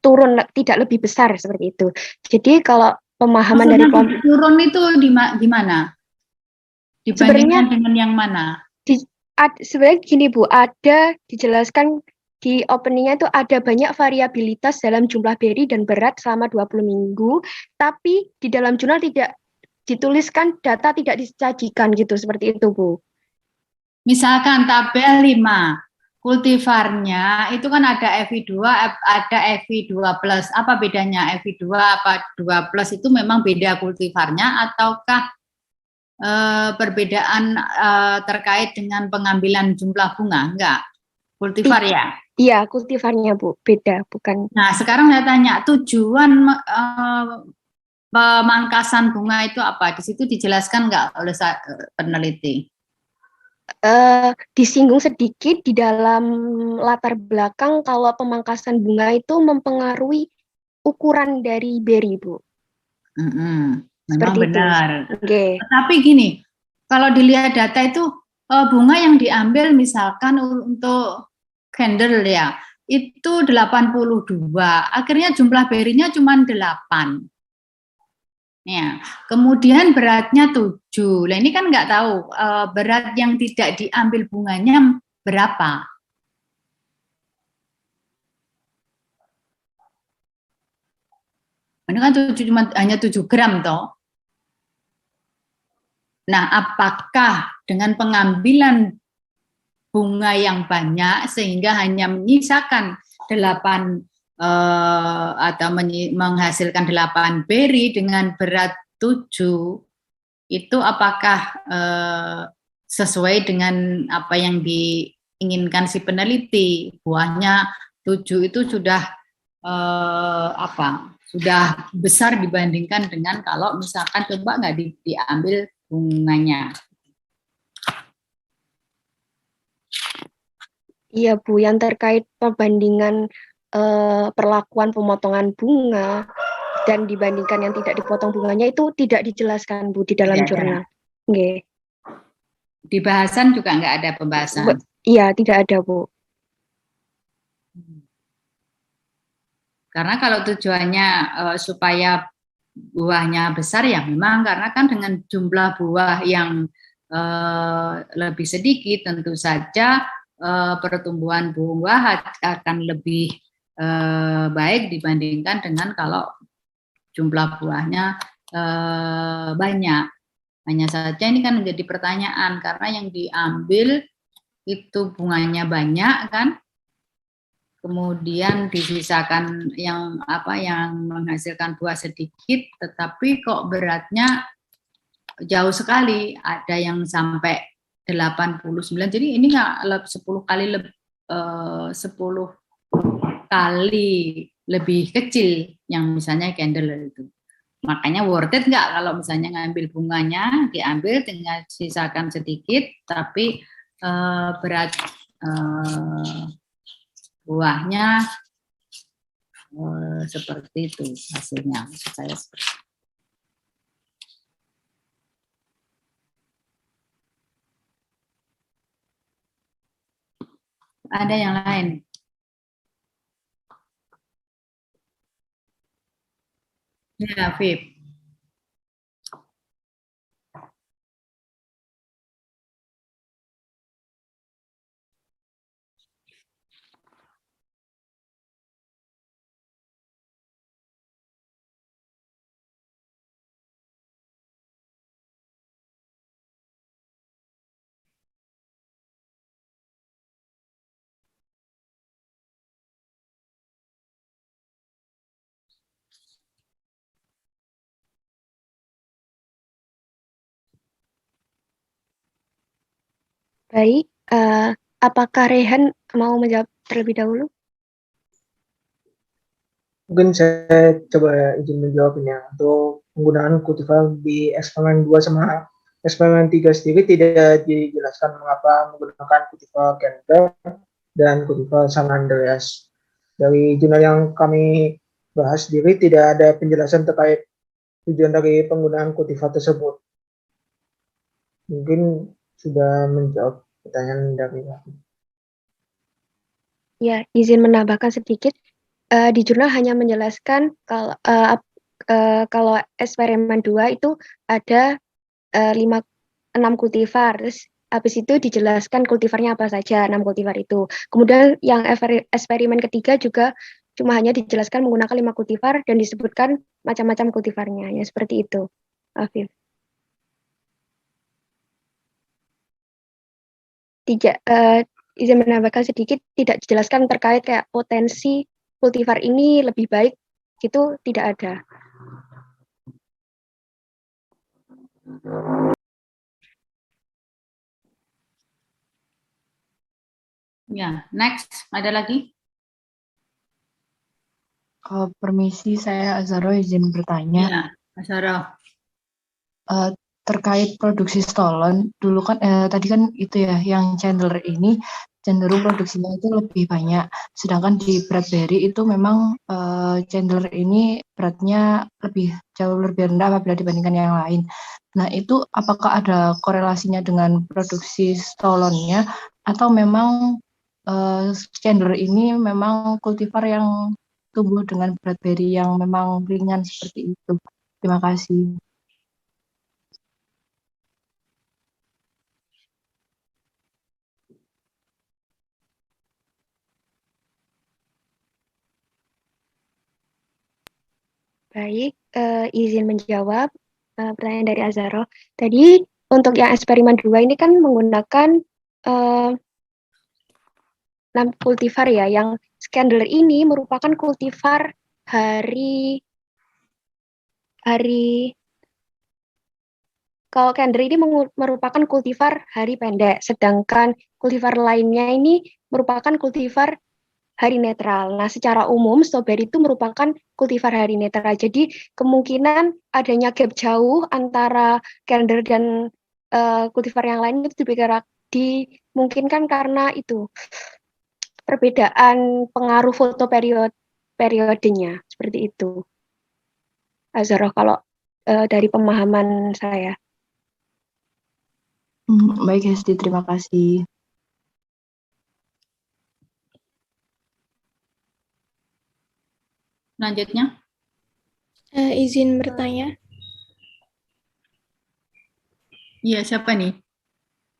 turun, tidak lebih besar seperti itu. Jadi kalau pemahaman dari kelompok turun itu di mana? Dibandingkan dengan yang mana? Sebenarnya gini Bu, ada dijelaskan di openingnya itu ada banyak variabilitas dalam jumlah beri dan berat selama 20 minggu, tapi di dalam jurnal tidak dituliskan, data tidak disajikan gitu, seperti itu Bu. Misalkan tabel 5, kultivarnya itu kan ada FI2, ada FI2+. Apa bedanya FI2 apa 2+ itu memang beda kultivarnya ataukah perbedaan terkait dengan pengambilan jumlah bunga? Enggak. Kultivar ya? Iya, kultivarnya Bu, beda, bukan. Nah, sekarang saya tanya, tujuan pemangkasan bunga itu apa? Di situ dijelaskan enggak oleh peneliti? Disinggung sedikit di dalam latar belakang kalau pemangkasan bunga itu mempengaruhi ukuran dari beri, Bu. Memang Seperti benar. Okay. Tapi gini, kalau dilihat data itu bunga yang diambil misalkan untuk candle ya, itu 82. Akhirnya jumlah berinya cuma 8. Ya, kemudian beratnya 7. Nah, ini kan nggak tahu berat yang tidak diambil bunganya berapa. Ini kan cuma hanya 7 gram toh. Nah, apakah dengan pengambilan bunga yang banyak sehingga hanya menyisakan 8 atau menghasilkan 8 beri dengan berat 7, itu apakah sesuai dengan apa yang diinginkan si peneliti? Buahnya 7 itu sudah sudah besar dibandingkan dengan kalau misalkan coba nggak diambil bunganya. Iya Bu, yang terkait perbandingan perlakuan pemotongan bunga dan dibandingkan yang tidak dipotong bunganya itu tidak dijelaskan Bu di dalam jurnal. Nggih. Di bahasan juga nggak ada pembahasan? Iya, tidak ada Bu. Karena kalau tujuannya supaya buahnya besar ya memang karena kan dengan jumlah buah yang lebih sedikit tentu saja pertumbuhan buah akan lebih baik dibandingkan dengan kalau jumlah buahnya banyak. Hanya saja ini kan menjadi pertanyaan karena yang diambil itu bunganya banyak kan, kemudian disisakan yang menghasilkan buah sedikit, tetapi kok beratnya jauh sekali, ada yang sampai 89. Jadi ini nggak 10 kali lebih kecil yang misalnya candle itu. Makanya worth it nggak kalau misalnya ngambil bunganya, diambil tinggal sisakan sedikit, tapi berat buahnya seperti itu hasilnya. Saya ada yang lain? Ya, Vip. Baik, apakah Rehan mau menjawab terlebih dahulu? Mungkin saya coba izin menjawab ini ya. Untuk penggunaan kultivar di eksperimen 2 sama eksperimen 3 sendiri tidak dijelaskan mengapa menggunakan kultivar Canberra dan kultivar San Andreas. Dari jurnal yang kami bahas sendiri tidak ada penjelasan terkait tujuan dari penggunaan kultivar tersebut. Mungkin sudah menjawab pertanyaan dari aku. Ya, izin menambahkan sedikit. Di jurnal hanya menjelaskan kalau eksperimen 2 itu ada 6 kultivar, terus habis itu dijelaskan kultivarnya apa saja, 6 kultivar itu. Kemudian yang eksperimen ketiga juga cuma hanya dijelaskan menggunakan 5 kultivar dan disebutkan macam-macam kultivarnya, ya seperti itu. Afif. Izin menambahkan sedikit, tidak dijelaskan terkait kayak potensi kultivar ini lebih baik, itu tidak ada. Ya, next, ada lagi? Permisi, saya Azharo izin bertanya. Ya, Azharo. Terkait produksi stolon, dulu kan tadi kan itu ya, yang Chandler ini cenderung produksinya itu lebih banyak. Sedangkan di Bradbury itu memang Chandler ini beratnya jauh lebih rendah apabila dibandingkan yang lain. Nah, itu apakah ada korelasinya dengan produksi stolonnya atau memang Chandler ini memang kultivar yang tumbuh dengan Bradbury yang memang ringan seperti itu? Terima kasih. Baik, izin menjawab pertanyaan dari Azharo. Tadi untuk yang eksperimen 2 ini kan menggunakan 6 kultivar ya, yang Scandler ini merupakan kultivar hari kalau Candler ini merupakan kultivar hari pendek, sedangkan kultivar lainnya ini merupakan kultivar hari netral. Nah, secara umum strawberry itu merupakan kultivar hari netral. Jadi kemungkinan adanya gap jauh antara Candler dan kultivar yang lain itu dimungkinkan karena itu perbedaan pengaruh foto periodenya seperti itu. Azharo kalau dari pemahaman saya. Baik, Hesti, terima kasih. Selanjutnya. Izin bertanya. Iya, siapa nih?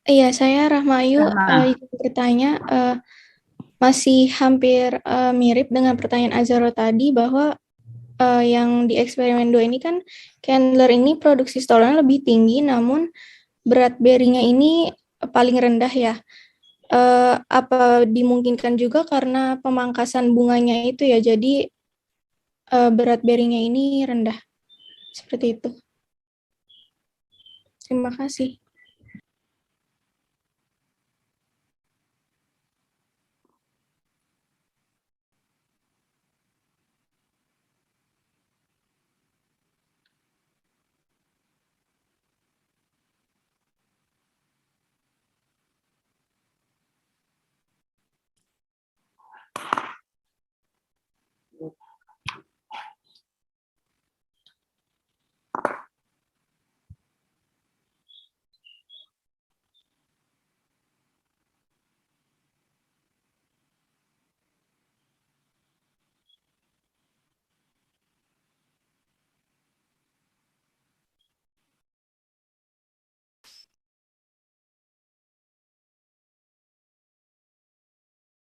Iya, saya Rahma Ayu. Izin bertanya, masih hampir mirip dengan pertanyaan Azharo tadi bahwa yang di eksperimen 2 ini kan Candler ini produksi stolonnya lebih tinggi, namun berat bearingnya ini paling rendah ya. Apa dimungkinkan juga karena pemangkasan bunganya itu ya, jadi berat bearingnya ini rendah. Seperti itu. Terima kasih.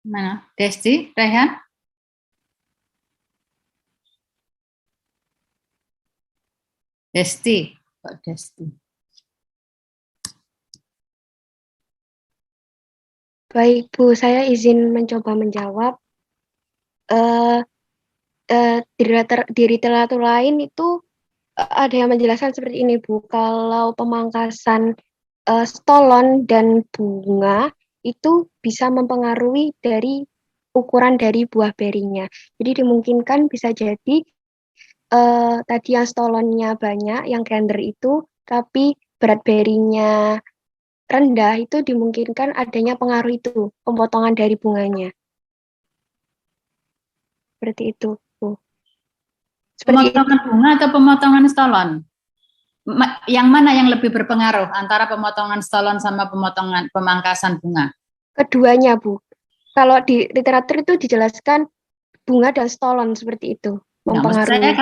Mana? Desti, Rehan? Desti, Pak Desti. Baik, Bu, saya izin mencoba menjawab. Di literatur lain itu ada yang menjelaskan seperti ini, Bu. Kalau pemangkasan stolon dan bunga itu bisa mempengaruhi dari ukuran dari buah berinya. Jadi dimungkinkan bisa jadi tadi yang stolonnya banyak, yang Candler itu, tapi berat berinya rendah, itu dimungkinkan adanya pengaruh itu, pemotongan dari bunganya. Seperti itu, Bu. Pemotongan bunga atau pemotongan stolon? Yang mana yang lebih berpengaruh antara pemotongan stolon sama pemotongan pemangkasan bunga? Keduanya, Bu. Kalau di literatur itu dijelaskan bunga dan stolon seperti itu. Mempengaruhi.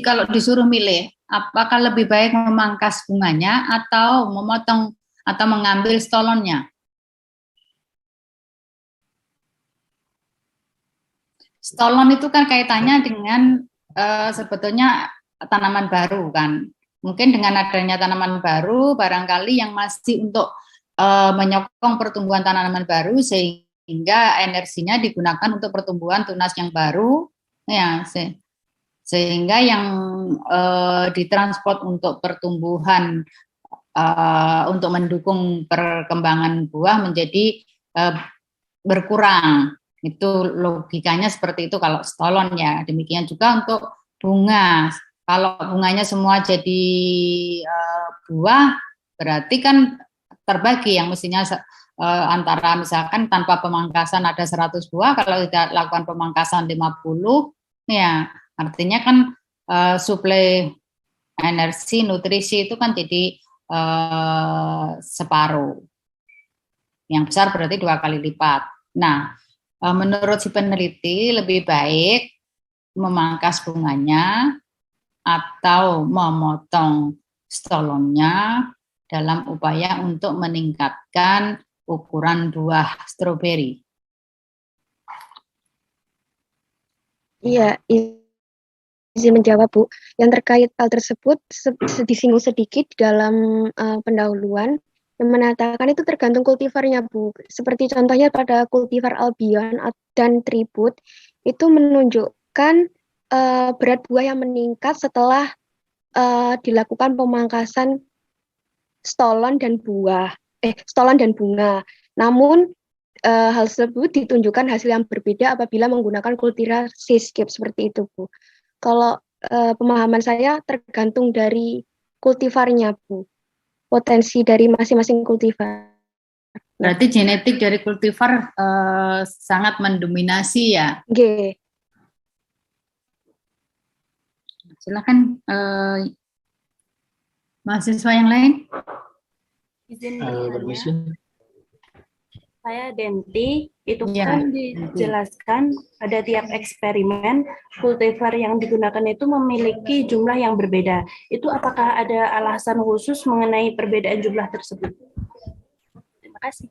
Kalau disuruh milih, apakah lebih baik memangkas bunganya atau memotong atau mengambil stolonnya? Stolon itu kan kaitannya dengan sebetulnya tanaman baru kan. Mungkin dengan adanya tanaman baru, barangkali yang masih untuk menyokong pertumbuhan tanaman baru sehingga energinya digunakan untuk pertumbuhan tunas yang baru, ya sehingga yang ditransport untuk pertumbuhan untuk mendukung perkembangan buah menjadi berkurang. Itu logikanya seperti itu kalau stolon ya. Demikian juga untuk bunga. Kalau bunganya semua jadi buah, berarti kan terbagi yang mestinya antara misalkan tanpa pemangkasan ada 100 buah, kalau tidak lakukan pemangkasan 50, ya artinya kan suplai energi, nutrisi itu kan jadi separuh. Yang besar berarti 2 kali lipat. Nah, menurut si peneliti lebih baik memangkas bunganya atau memotong stolonnya dalam upaya untuk meningkatkan ukuran buah stroberi. Iya, izin menjawab, Bu. Yang terkait hal tersebut disinggung sedikit dalam pendahuluan yang mengatakan itu tergantung kultivarnya, Bu. Seperti contohnya pada kultivar Albion dan Tribut itu menunjukkan berat buah yang meningkat setelah dilakukan pemangkasan stolon dan bunga. Namun hal tersebut ditunjukkan hasil yang berbeda apabila menggunakan kultivar seascape seperti itu, Bu. Kalau pemahaman saya tergantung dari kultivarnya, Bu. Potensi dari masing-masing kultivar. Berarti genetik dari kultivar sangat mendominasi ya. Oke. Silakan mahasiswa yang lain. Izin bertanya. Saya Denti, itu Ya, kan dijelaskan pada tiap eksperimen kultivar yang digunakan itu memiliki jumlah yang berbeda. Itu apakah ada alasan khusus mengenai perbedaan jumlah tersebut? Terima kasih.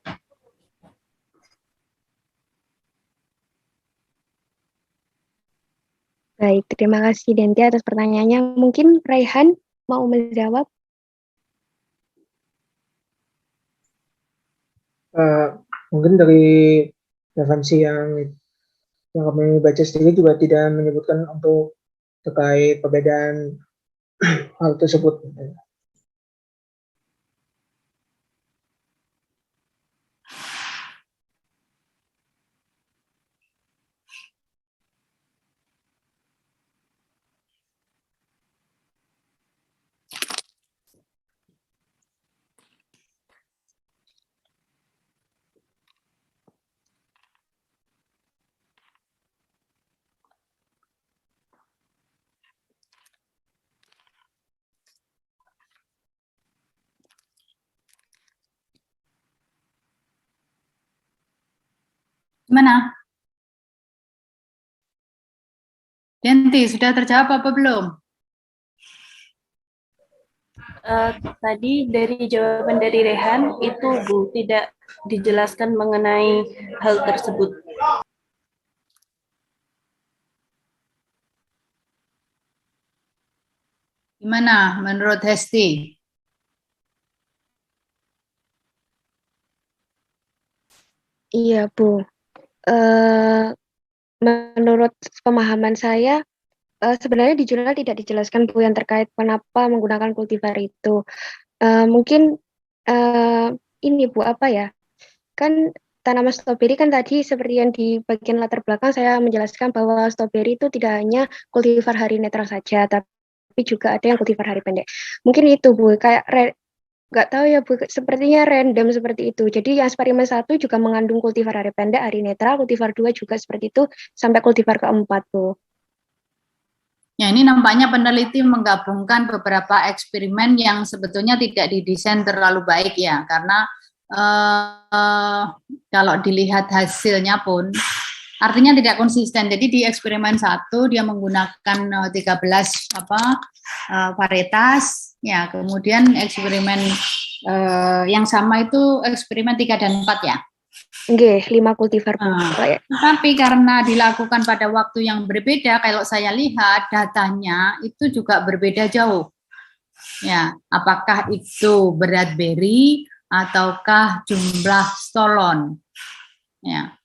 Baik, terima kasih Denti atas pertanyaannya. Mungkin Raihan mau menjawab? Mungkin dari referensi yang kami baca sedikit juga tidak menyebutkan untuk terkait perbedaan hal tersebut. Gimana? Denti, sudah terjawab apa belum? Tadi dari jawaban dari Rehan itu Bu tidak dijelaskan mengenai hal tersebut. Gimana menurut Hesti? Iya, Bu. Menurut pemahaman saya, sebenarnya di jurnal tidak dijelaskan, Bu, yang terkait kenapa menggunakan kultivar itu. Mungkin ini, Bu, apa ya? Kan tanaman stroberi kan tadi seperti yang di bagian latar belakang saya menjelaskan bahwa stroberi itu tidak hanya kultivar hari netral saja, tapi juga ada yang kultivar hari pendek. Mungkin itu, Bu, kayak nggak tahu ya, Bu, sepertinya random seperti itu. Jadi yang eksperimen 1 juga mengandung kultivar hari pendek, hari netral, kultivar 2 juga seperti itu, sampai kultivar keempat, Bu. Ya, ini nampaknya peneliti menggabungkan beberapa eksperimen yang sebetulnya tidak didesain terlalu baik ya, karena kalau dilihat hasilnya pun artinya tidak konsisten. Jadi di eksperimen 1 dia menggunakan 13 varietas, ya. Kemudian eksperimen yang sama itu eksperimen 3 dan 4 ya. Oke, 5 kultivar. Tapi karena dilakukan pada waktu yang berbeda, kalau saya lihat datanya itu juga berbeda jauh. Ya, apakah itu berat beri ataukah jumlah stolon? Ya.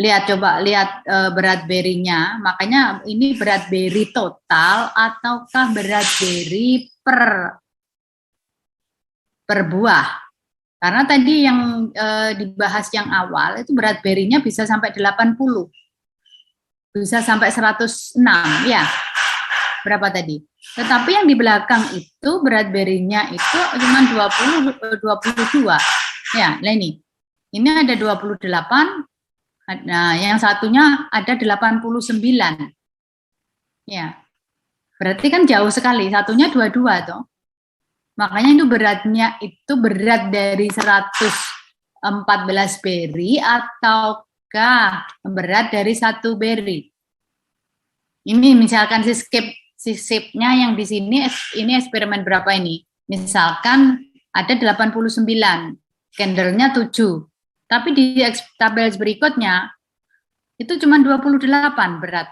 Coba lihat berat berinya. Makanya ini berat beri total ataukah berat beri per buah. Karena tadi yang dibahas yang awal itu berat berinya bisa sampai 80. Bisa sampai 106, ya. Berapa tadi? Tetapi yang di belakang itu berat berinya itu cuma 22. Ya, nah ini. Ini ada 28. Nah, yang satunya ada 89. Ya. Berarti kan jauh sekali. Satunya 22 toh. Makanya itu beratnya itu berat dari 114 beri ataukah berat dari 1 beri. Ini misalkan sisipnya yang di sini ini eksperimen berapa ini? Misalkan ada 89, candle-nya 7. Tapi di tabel berikutnya itu cuma 28 berat.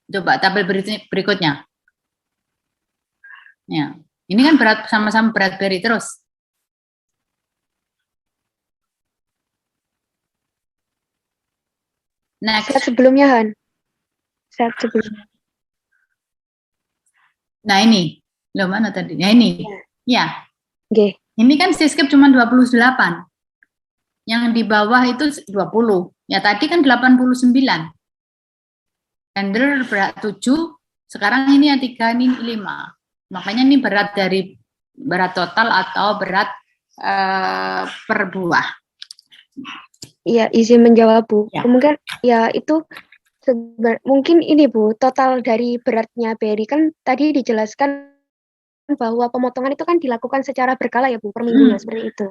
Coba tabel berikutnya. Ya, ini kan sama-sama berat beri terus. Next. Slide sebelumnya, Han. Slide sebelumnya. Nah ini, loh mana tadi? Ya ini. Ya. Oke. Ini kan Siskep cuma 28. Yang di bawah itu 20. Ya tadi kan 89. Gender berat 7, sekarang ini yang 3, ini 5. Makanya ini berat dari berat total atau berat per buah. Iya, izin menjawab, Bu. Ya. Mungkin ya itu mungkin ini, Bu, total dari beratnya beri kan tadi dijelaskan bahwa pemotongan itu kan dilakukan secara berkala ya, Bu, per minggunya seperti itu.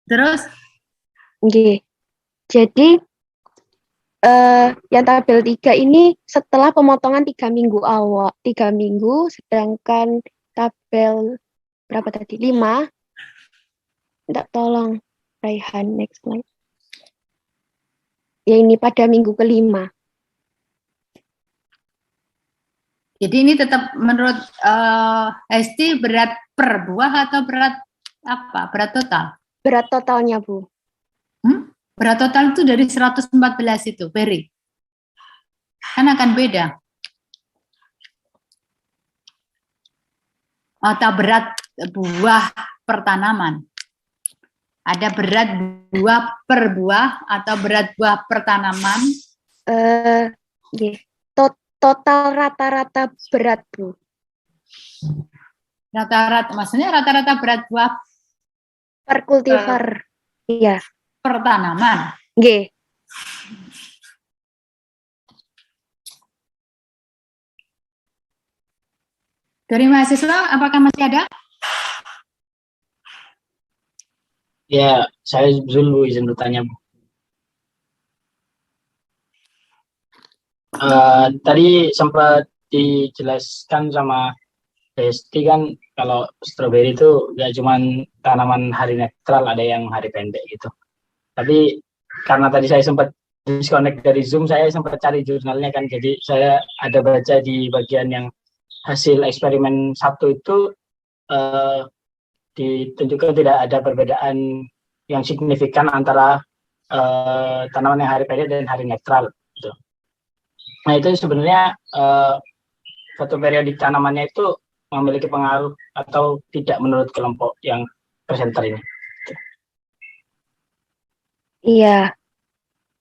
Terus? Oke. Jadi yang tabel 3 ini setelah pemotongan 3 minggu awal, 3 minggu, sedangkan tabel berapa tadi? 5. Minta tolong Raihan, next slide. Ya ini pada minggu ke-5. Jadi ini tetap menurut Hesti berat per buah atau berat apa? Berat total? Berat totalnya, Bu. Berat total itu dari 114 itu, beri. Kan akan beda. Atau berat buah per tanaman. Ada berat buah per buah atau berat buah per tanaman? Total rata-rata berat, Bu. Rata-rata, maksudnya rata-rata berat buah per kultivar. Iya. Per tanaman. Nggih. Dari mahasiswa, apakah masih ada? Ya, saya dulu izin bertanya, Bu. Tadi sempat dijelaskan sama Besti kan kalau stroberi itu nggak cuma tanaman hari netral, ada yang hari pendek gitu. Tapi karena tadi saya sempat disconnect dari Zoom, saya sempat cari jurnalnya kan, jadi saya ada baca di bagian yang hasil eksperimen 1 itu ditunjukkan tidak ada perbedaan yang signifikan antara tanaman yang hari pendek dan hari netral. Gitu. Nah itu sebenarnya foto periodik tanamannya itu memiliki pengaruh atau tidak menurut kelompok yang presenter ini? Iya,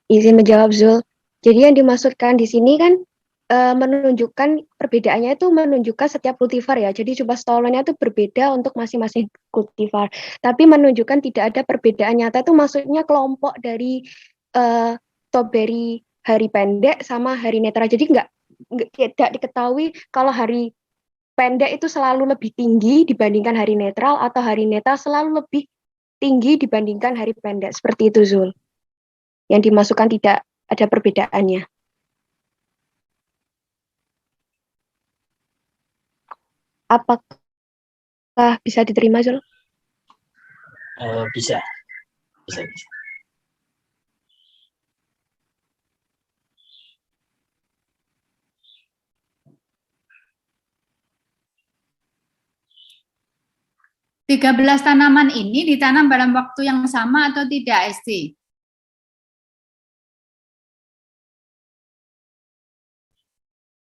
izin menjawab Zul. Jadi yang dimaksudkan di sini kan menunjukkan perbedaannya itu menunjukkan setiap kultivar ya. Jadi jumlah stolonnya itu berbeda untuk masing-masing kultivar. Tapi menunjukkan tidak ada perbedaan nyata itu maksudnya kelompok dari strawberry hari pendek sama hari netral. Jadi tidak diketahui kalau hari pendek itu selalu lebih tinggi dibandingkan hari netral atau hari netral selalu lebih tinggi dibandingkan hari pendek. Seperti itu, Zul. Yang dimasukkan tidak ada perbedaannya. Apakah bisa diterima, Zul? Bisa. 13 tanaman ini ditanam dalam waktu yang sama atau tidak, Esti?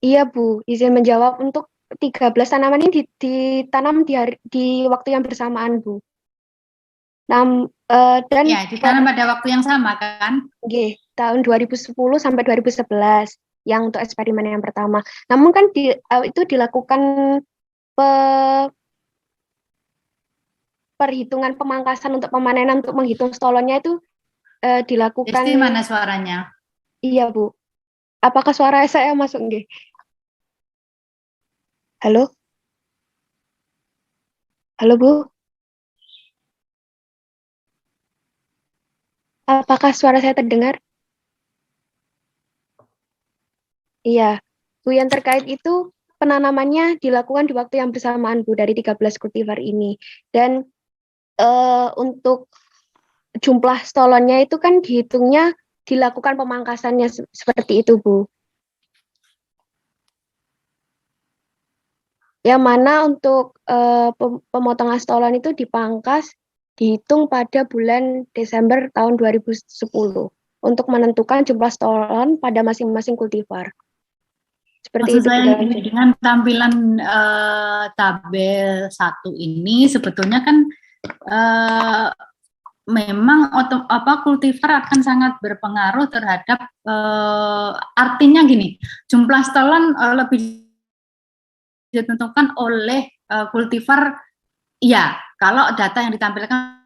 Iya, Bu. Izin menjawab, untuk 13 tanaman ini ditanam di waktu yang bersamaan, Bu. Dan ya, ditanam pada waktu yang sama, kan? Oke, tahun 2010 sampai 2011 yang untuk eksperimen yang pertama. Namun kan itu dilakukan perhitungan pemangkasan untuk pemanenan untuk menghitung stolonnya itu dilakukan. Esti, mana suaranya? Iya, Bu. Apakah suara saya masuk nggih? Halo? Halo, Bu? Apakah suara saya terdengar? Iya, Bu, yang terkait itu penanamannya dilakukan di waktu yang bersamaan, Bu, dari 13 kultivar ini. Dan untuk jumlah stolonnya itu kan dihitungnya dilakukan pemangkasannya seperti itu, Bu. Yang mana untuk pemotongan stolan itu dipangkas dihitung pada bulan Desember tahun 2010 untuk menentukan jumlah stolan pada masing-masing kultivar. Seperti Maksud itu, saya Bu. dengan tampilan tabel 1 ini sebetulnya kan memang kultivar akan sangat berpengaruh terhadap artinya gini, jumlah stolan lebih ditentukan oleh kultivar, ya kalau data yang ditampilkan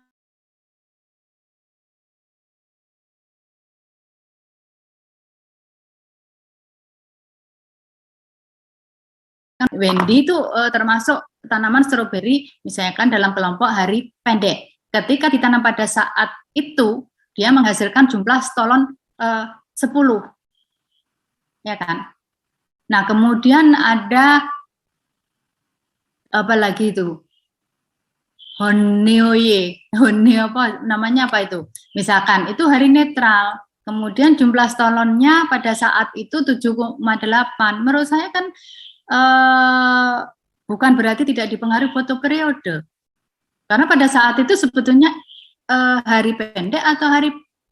Wendy itu termasuk tanaman stroberi misalkan dalam kelompok hari pendek. Ketika ditanam pada saat itu, dia menghasilkan jumlah stolon 10. Ya kan? Nah, kemudian ada apa lagi itu? Honeo apa namanya apa itu? Misalkan itu hari netral. Kemudian jumlah stolonnya pada saat itu 7,8. Menurut saya kan bukan berarti tidak dipengaruhi fotoperiode. Karena pada saat itu sebetulnya hari pendek atau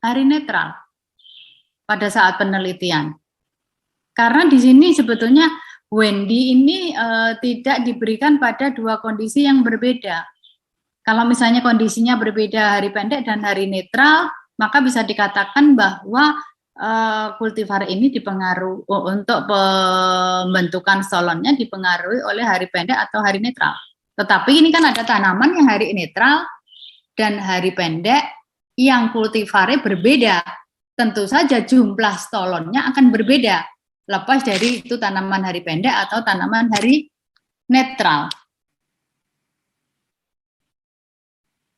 hari netral pada saat penelitian. Karena di sini sebetulnya Wendy ini tidak diberikan pada dua kondisi yang berbeda. Kalau misalnya kondisinya berbeda hari pendek dan hari netral, maka bisa dikatakan bahwa kultivar ini dipengaruhi untuk pembentukan stolonnya dipengaruhi oleh hari pendek atau hari netral. Tetapi ini kan ada tanaman yang hari netral dan hari pendek yang kultivarnya berbeda. Tentu saja jumlah stolonnya akan berbeda. Lepas dari itu tanaman hari pendek atau tanaman hari netral.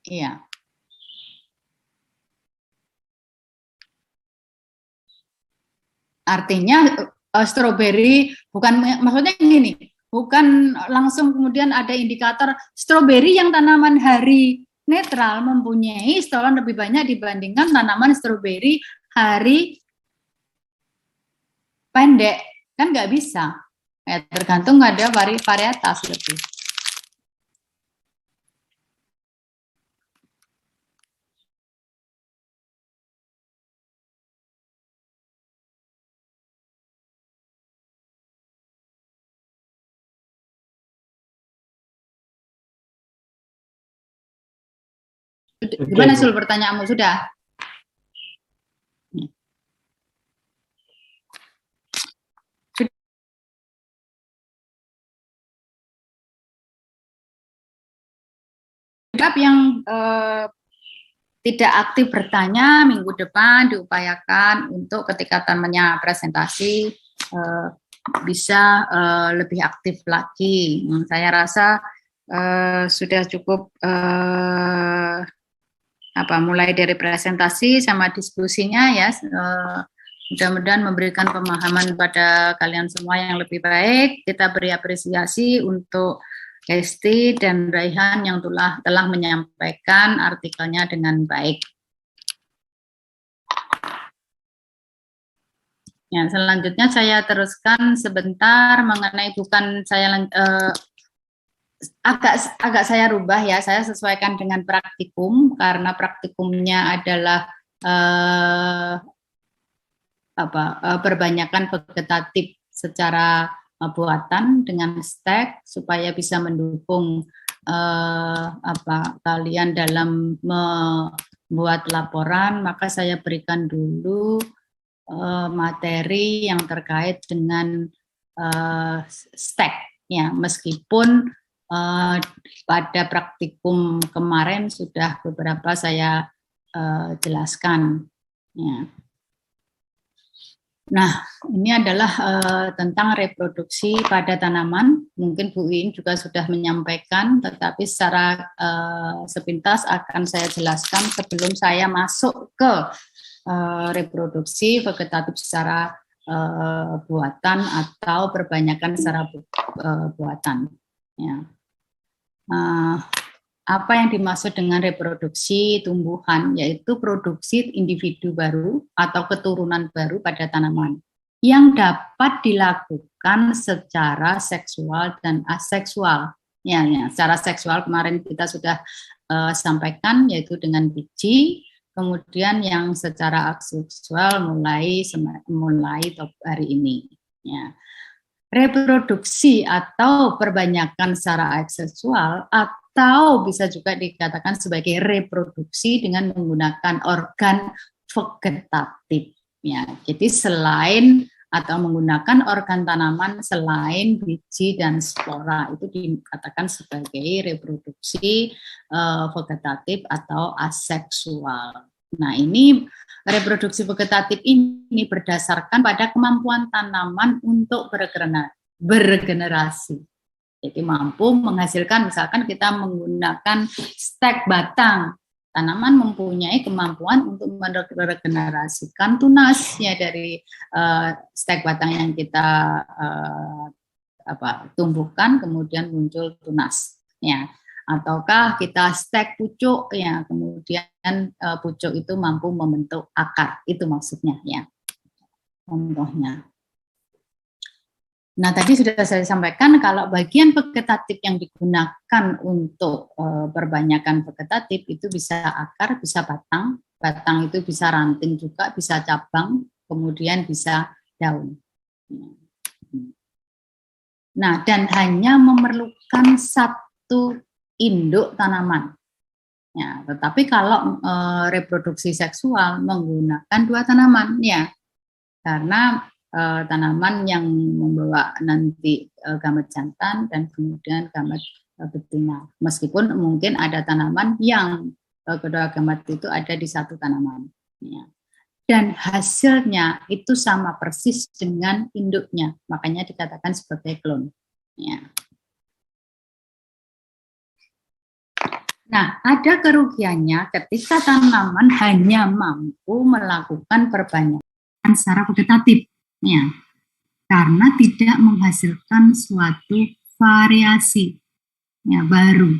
Iya. Artinya stroberi bukan, maksudnya gini, bukan langsung kemudian ada indikator stroberi yang tanaman hari netral mempunyai stolon lebih banyak dibandingkan tanaman stroberi hari pendek, kan nggak bisa. Ya, tergantung ada varietas lebih. Gimana Sul pertanyaanmu? Sudah? Yang tidak aktif bertanya minggu depan diupayakan untuk ketika temannya presentasi bisa lebih aktif lagi. Saya rasa sudah cukup mulai dari presentasi sama diskusinya ya, mudah-mudahan memberikan pemahaman pada kalian semua yang lebih baik. Kita beri apresiasi untuk Esti dan Raihan yang telah menyampaikan artikelnya dengan baik. Ya, selanjutnya saya teruskan sebentar mengenai agak saya rubah ya, saya sesuaikan dengan praktikum karena praktikumnya adalah perbanyakan vegetatif secara buatan dengan stek supaya bisa mendukung kalian dalam membuat laporan. Maka saya berikan dulu materi yang terkait dengan stek ya, meskipun pada praktikum kemarin sudah beberapa saya jelaskan ya. Nah, ini adalah tentang reproduksi pada tanaman. Mungkin Bu Iin juga sudah menyampaikan, tetapi secara sepintas akan saya jelaskan sebelum saya masuk ke reproduksi vegetatif secara buatan atau perbanyakan secara buatan. Ya. apa yang dimaksud dengan reproduksi tumbuhan, yaitu produksi individu baru atau keturunan baru pada tanaman yang dapat dilakukan secara seksual dan aseksual. Ya, secara seksual kemarin kita sudah sampaikan, yaitu dengan biji. Kemudian yang secara aseksual mulai hari ini. Ya. Reproduksi atau perbanyakan secara aseksual atau bisa juga dikatakan sebagai reproduksi dengan menggunakan organ vegetatif. Ya, jadi selain atau menggunakan organ tanaman selain biji dan spora itu dikatakan sebagai reproduksi vegetatif atau aseksual. Nah, ini reproduksi vegetatif ini berdasarkan pada kemampuan tanaman untuk bergenerasi. Jadi mampu menghasilkan, misalkan kita menggunakan stek batang, tanaman mempunyai kemampuan untuk meregenerasikan tunas ya dari stek batang yang kita tumbuhkan, kemudian muncul tunas. Ya. Ataukah kita stek pucuk ya, kemudian pucuk itu mampu membentuk akar, itu maksudnya ya contohnya. Nah, tadi sudah saya sampaikan kalau bagian vegetatif yang digunakan untuk perbanyakan vegetatif itu bisa akar, bisa batang, batang itu bisa ranting juga, bisa cabang, kemudian bisa daun. Nah, dan hanya memerlukan satu induk tanaman. Ya, tetapi kalau reproduksi seksual menggunakan dua tanaman ya, karena tanaman yang membawa nanti gamet jantan dan kemudian gamet betina. Meskipun mungkin ada tanaman yang kedua gamet itu ada di satu tanaman. Ya. Dan hasilnya itu sama persis dengan induknya, makanya dikatakan sebagai klon. Ya. Nah, ada kerugiannya ketika tanaman hanya mampu melakukan perbanyakan secara vegetatif, ya, karena tidak menghasilkan suatu variasi ya, baru.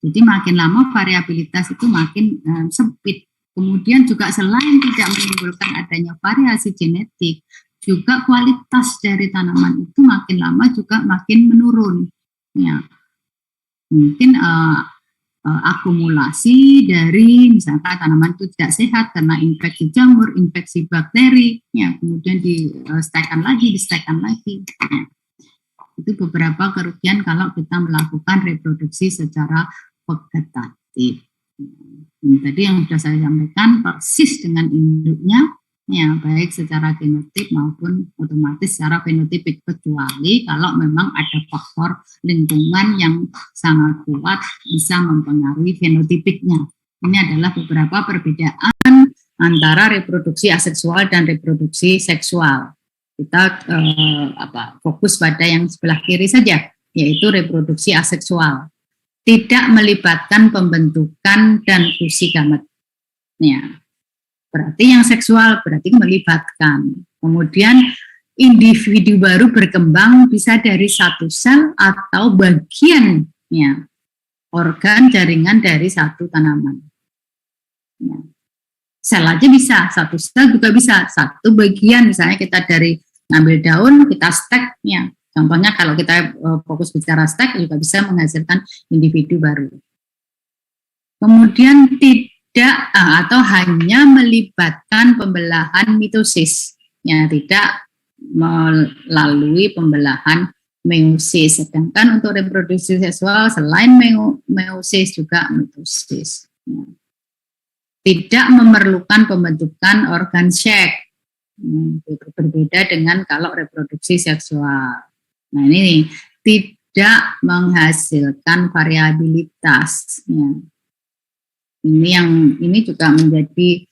Jadi makin lama variabilitas itu makin sempit. Kemudian juga selain tidak menimbulkan adanya variasi genetik, juga kualitas dari tanaman itu makin lama juga makin menurun. Ya, mungkin akumulasi dari misalkan tanaman itu tidak sehat karena infeksi jamur, infeksi bakteri, ya, kemudian distekkan lagi. Ya. Itu beberapa kerugian kalau kita melakukan reproduksi secara vegetatif. Ini tadi yang sudah saya sampaikan persis dengan induknya, ya, baik secara genotip maupun otomatis secara fenotipik, kecuali kalau memang ada faktor lingkungan yang sangat kuat bisa mempengaruhi fenotipiknya. Ini adalah beberapa perbedaan antara reproduksi aseksual dan reproduksi seksual. Kita fokus pada yang sebelah kiri saja, yaitu reproduksi aseksual. Tidak melibatkan pembentukan dan fusi gamet. Ya. Berarti yang seksual berarti melibatkan. Kemudian individu baru berkembang bisa dari satu sel atau bagian ya, organ jaringan dari satu tanaman. Ya. Sel aja bisa, satu sel juga bisa, satu bagian misalnya kita dari ngambil daun kita stek ya. Contohnya kalau kita fokus bicara stek juga bisa menghasilkan individu baru. Kemudian tidak atau hanya melibatkan pembelahan mitosis, ya, tidak melalui pembelahan meiosis. Sedangkan untuk reproduksi seksual selain meiosis juga mitosis. Ya. Tidak memerlukan pembentukan organ seks, berbeda dengan kalau reproduksi seksual. Nah ini tidak menghasilkan variabilitas. Ya. Ini juga menjadi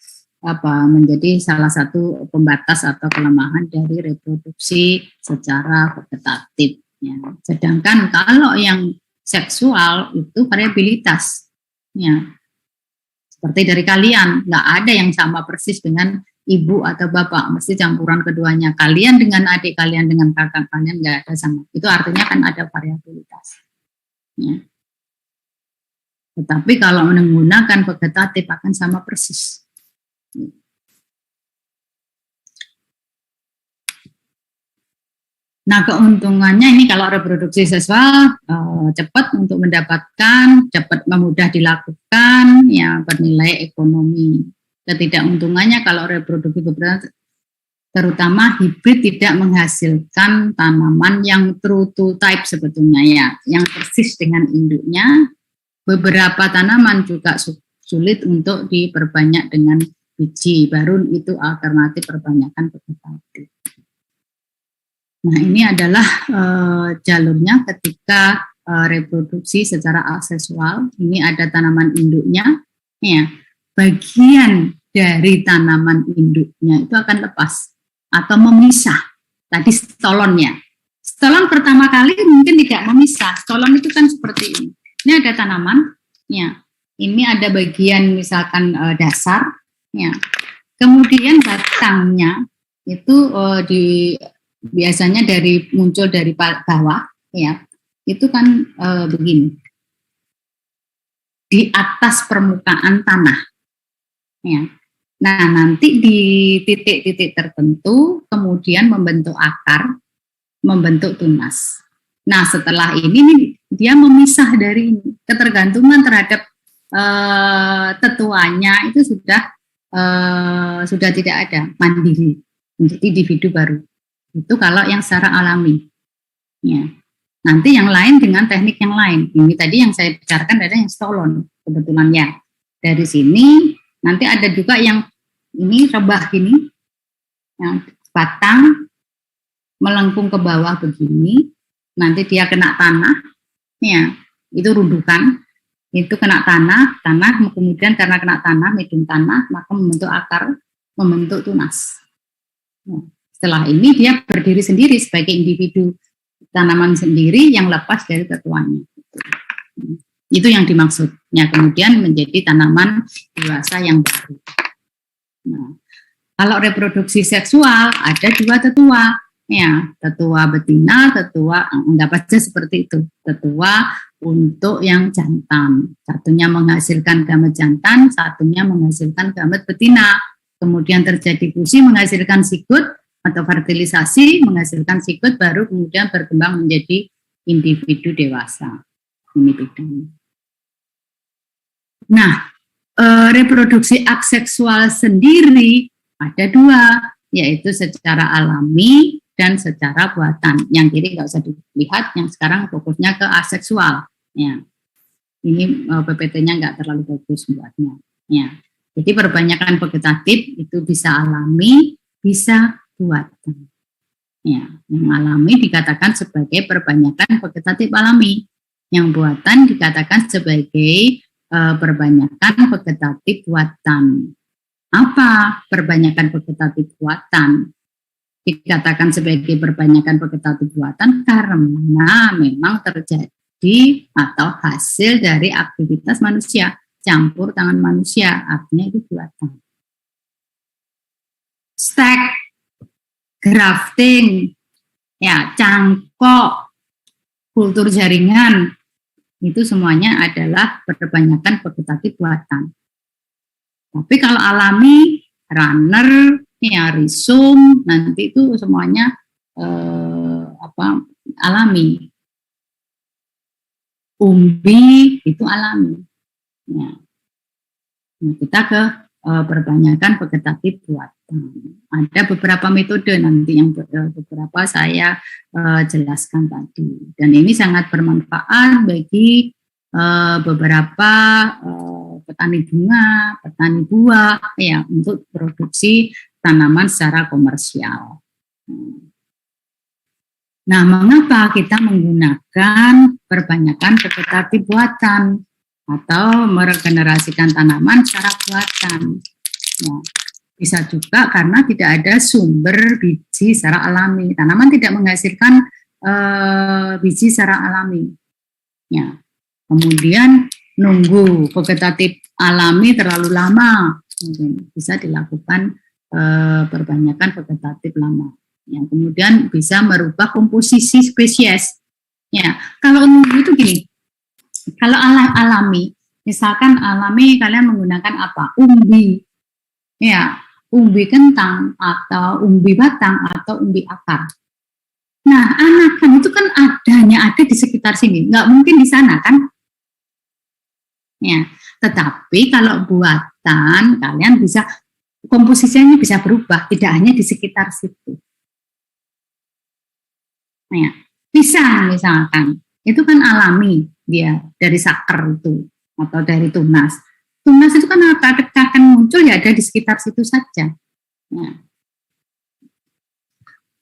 salah satu pembatas atau kelemahan dari reproduksi secara vegetatif. Ya. Sedangkan kalau yang seksual itu variabilitas. Ya. Seperti dari kalian, nggak ada yang sama persis dengan ibu atau bapak, mesti campuran keduanya. Kalian dengan adik kalian, dengan kakak kalian nggak ada sama. Itu artinya kan ada variabilitas. Ya. Tetapi kalau menggunakan vegetatif akan sama persis. Nah, keuntungannya ini kalau reproduksi seksual cepat untuk mendapatkan, cepat mudah dilakukan, ya bernilai ekonomi. Ketidakuntungannya kalau reproduksi terutama hibrid tidak menghasilkan tanaman yang true to type sebetulnya ya, yang persis dengan induknya. Beberapa tanaman juga sulit untuk diperbanyak dengan biji, baru itu alternatif perbanyakan vegetatif. Nah, ini adalah jalurnya ketika reproduksi secara aseksual. Ini ada tanaman induknya, ya. Bagian dari tanaman induknya itu akan lepas atau memisah. Tadi stolonnya. Stolon pertama kali mungkin tidak memisah. Stolon itu kan seperti ini. Ini ada tanaman, ya. Ini ada bagian misalkan dasar, ya. Kemudian batangnya itu biasanya muncul dari bawah, ya. Itu kan begini. Di atas permukaan tanah. Ya. Nah, nanti di titik-titik tertentu kemudian membentuk akar, membentuk tunas. Nah, setelah ini dia memisah dari ini. Ketergantungan terhadap tetuanya itu sudah tidak ada, mandiri menjadi individu baru. Itu kalau yang secara alami. Ya. Nanti yang lain dengan teknik yang lain. Ini tadi yang saya bicarakan ada yang stolon kebetulan ya. Dari sini nanti ada juga yang ini rebah gini, yang batang melengkung ke bawah begini, nanti dia kena tanah, ya itu rundukan, itu kena tanah, kemudian karena kena tanah, medium tanah, maka membentuk akar, membentuk tunas. Ya. Setelah ini dia berdiri sendiri sebagai individu tanaman sendiri yang lepas dari tetuannya. Itu yang dimaksudnya, kemudian menjadi tanaman dewasa yang baru. Nah, kalau reproduksi seksual ada dua tetua, ya, tetua betina, tetua anggap aja seperti itu, tetua untuk yang jantan. Satunya menghasilkan gamet jantan, satunya menghasilkan gamet betina. Kemudian terjadi fusi menghasilkan sigut atau fertilisasi, menghasilkan sigut baru kemudian berkembang menjadi individu dewasa. Ini bedanya. Nah, reproduksi aseksual sendiri ada dua, yaitu secara alami dan secara buatan. Yang kiri nggak usah dilihat, yang sekarang fokusnya ke aseksual. Ya. Ini PPT-nya nggak terlalu bagus buatnya. Ya. Jadi perbanyakan vegetatif itu bisa alami, bisa buatan. Ya, yang alami dikatakan sebagai perbanyakan vegetatif alami. Yang buatan dikatakan sebagai perbanyakan vegetatif buatan. Apa perbanyakan vegetatif buatan? Dikatakan sebagai perbanyakan vegetatif buatan karena memang terjadi atau hasil dari aktivitas manusia, campur tangan manusia, artinya itu buatan. Stek, grafting, ya, cangkok, kultur jaringan, itu semuanya adalah perbanyakan vegetatif buatan. Tapi kalau alami, runner, ya, risum, nanti itu semuanya alami. Umbi itu alami. Ya. Nah, kita ke perbanyakan vegetatif buatan. Ada beberapa metode nanti yang beberapa saya jelaskan tadi. Dan ini sangat bermanfaat bagi beberapa petani bunga, petani buah, ya, untuk produksi tanaman secara komersial. Nah, mengapa kita menggunakan perbanyakan vegetatif buatan atau meregenerasikan tanaman secara buatan? Ya, bisa juga karena tidak ada sumber biji secara alami. Tanaman tidak menghasilkan biji secara alami. Ya. Kemudian nunggu vegetatif alami terlalu lama, bisa dilakukan perbanyakan vegetatif lama. Ya, kemudian bisa merubah komposisi spesies. Ya, kalau nunggu itu gini, kalau alami Misalkan alami kalian menggunakan apa? Umbi, ya, umbi kentang atau umbi batang atau umbi akar. Nah, anakan itu kan hanya ada di sekitar sini, nggak mungkin di sana kan? Ya, tetapi kalau buatan kalian bisa komposisinya bisa berubah, tidak hanya di sekitar situ. Nah, pisang misalkan, itu kan alami dia dari sakar itu atau dari tunas. Tunas itu kan akan muncul ya ada di sekitar situ saja. Ya.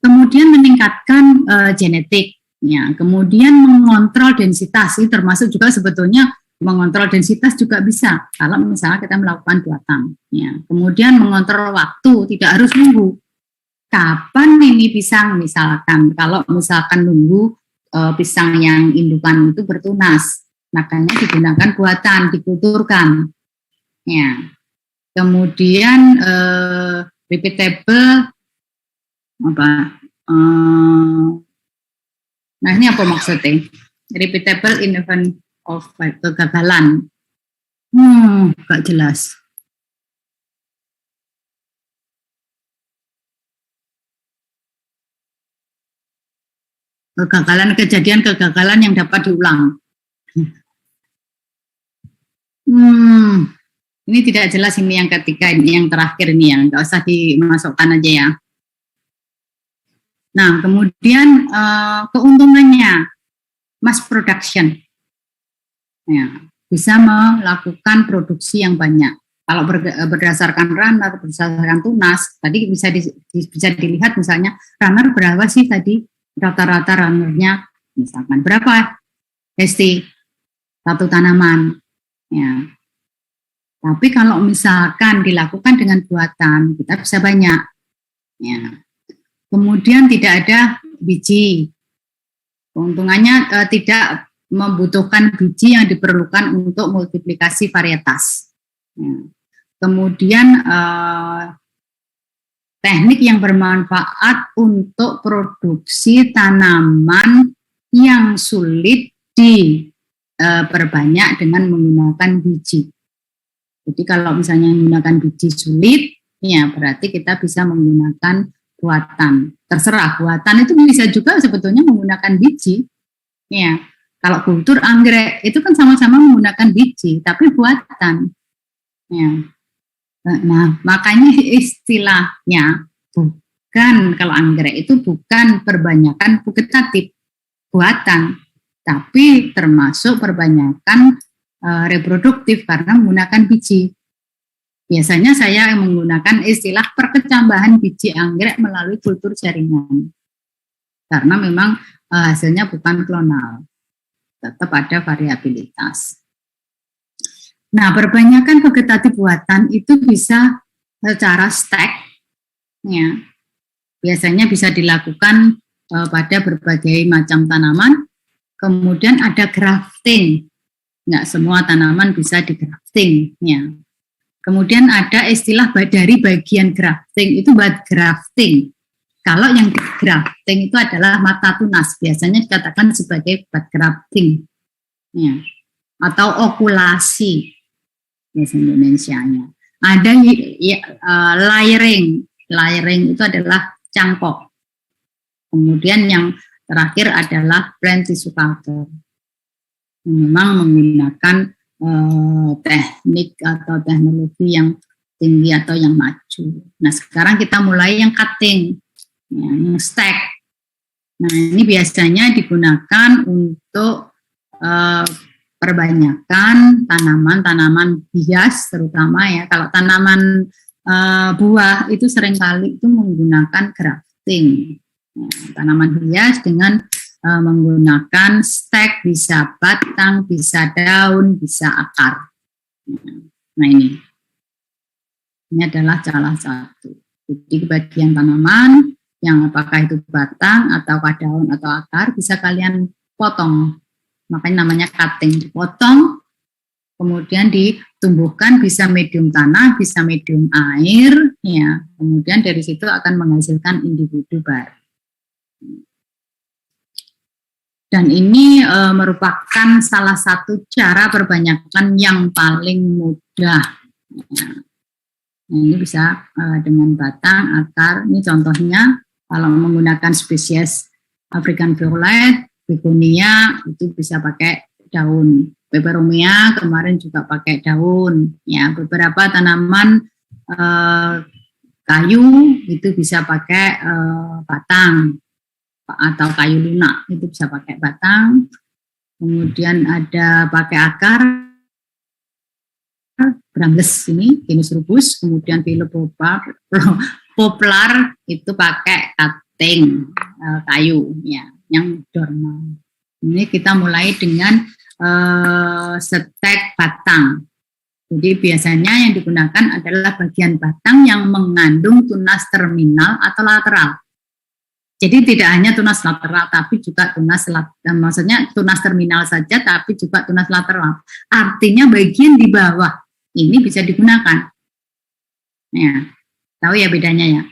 Kemudian meningkatkan genetik, ya. Kemudian mengontrol densitas, ini termasuk juga sebetulnya mengontrol densitas juga bisa kalau misalnya kita melakukan buatan. Ya. Kemudian mengontrol waktu, tidak harus nunggu. Kapan ini pisang misalkan, kalau misalkan nunggu pisang yang indukan itu bertunas, makanya digunakan buatan, dikulturkan. Ya. Kemudian repeatable apa? Nah ini apa maksudnya? Repeatable in event of kegagalan. Gak jelas. Kegagalan yang dapat diulang. Ini tidak jelas ini yang ketiga, ini yang terakhir ini ya, nggak usah dimasukkan aja ya. Nah, kemudian keuntungannya mass production, ya, bisa melakukan produksi yang banyak. Kalau berdasarkan runner, berdasarkan tunas, tadi bisa dilihat misalnya runner berapa sih tadi rata-rata runnernya, misalkan berapa Hesti satu tanaman, ya. Tapi kalau misalkan dilakukan dengan buatan, kita bisa banyak, ya. Kemudian tidak ada biji. Keuntungannya tidak membutuhkan biji yang diperlukan untuk multiplikasi varietas. Ya. Kemudian teknik yang bermanfaat untuk produksi tanaman yang sulit diperbanyak dengan menggunakan biji. Jadi kalau misalnya menggunakan biji sulit, ya berarti kita bisa menggunakan buatan. Terserah, buatan itu bisa juga sebetulnya menggunakan biji. Ya, kalau kultur anggrek itu kan sama-sama menggunakan biji, tapi buatan. Ya. Nah, makanya istilahnya bukan, kalau anggrek itu bukan perbanyakan vegetatif, buatan, tapi termasuk perbanyakan reproduktif karena menggunakan biji. Biasanya saya menggunakan istilah perkecambahan biji anggrek melalui kultur jaringan. Karena memang hasilnya bukan klonal. Tetap ada variabilitas. Nah, perbanyakan vegetatif buatan itu bisa secara stack. Ya. Biasanya bisa dilakukan pada berbagai macam tanaman. Kemudian ada grafting. Nggak semua tanaman bisa di grafting. Ya. Kemudian ada istilah dari bagian grafting, itu bud grafting. Kalau yang di grafting itu adalah mata tunas, biasanya dikatakan sebagai bud grafting. Ya. Atau okulasi, bahasa Indonesianya. Ada layering. Layering itu adalah cangkok. Kemudian yang terakhir adalah plant tissue culture. Memang menggunakan teknik atau teknologi yang tinggi atau yang maju. Nah, sekarang kita mulai yang cutting, ya, yang stack. Nah, ini biasanya digunakan untuk perbanyakan tanaman-tanaman hias, terutama ya. Kalau tanaman buah itu seringkali itu menggunakan grafting. Ya, tanaman hias dengan menggunakan stek, bisa batang, bisa daun, bisa akar. Nah ini adalah salah satu. Jadi bagian tanaman yang apakah itu batang atau daun atau akar bisa kalian potong. Makanya namanya cutting. Dipotong, kemudian ditumbuhkan, bisa medium tanah, bisa medium air, ya. Kemudian dari situ akan menghasilkan individu baru. Dan ini merupakan salah satu cara perbanyakan yang paling mudah. Nah, ini bisa dengan batang, akar. Ini contohnya kalau menggunakan spesies African Violet, Begonia itu bisa pakai daun. Peperomia kemarin juga pakai daun. Ya, beberapa tanaman kayu itu bisa pakai batang atau kayu lunak itu bisa pakai batang. Kemudian ada pakai akar. Brambles ini genus rubus, kemudian poplar itu pakai cutting kayu ya yang dorman. Ini kita mulai dengan stek batang. Jadi biasanya yang digunakan adalah bagian batang yang mengandung tunas terminal atau lateral. Jadi tidak hanya tunas lateral, tapi juga maksudnya tunas terminal saja, tapi juga tunas lateral. Artinya bagian di bawah ini bisa digunakan. Ya, tahu ya bedanya ya.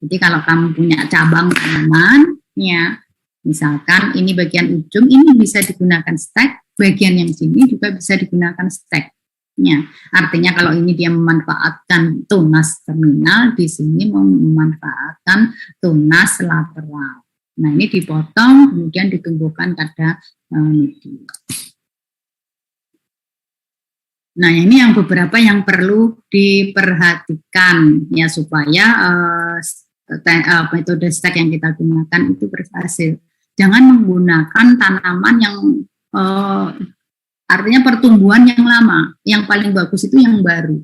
Jadi kalau kamu punya cabang tanaman, ya, misalkan ini bagian ujung, ini bisa digunakan stek, bagian yang sini juga bisa digunakan stek. Ya, artinya kalau ini dia memanfaatkan tunas terminal, di sini memanfaatkan tunas lateral. Nah, ini dipotong, kemudian ditumbuhkan pada media. Nah, ini yang beberapa yang perlu diperhatikan ya supaya metode stek yang kita gunakan itu berhasil. Jangan menggunakan tanaman yang artinya pertumbuhan yang lama. Yang paling bagus itu yang baru.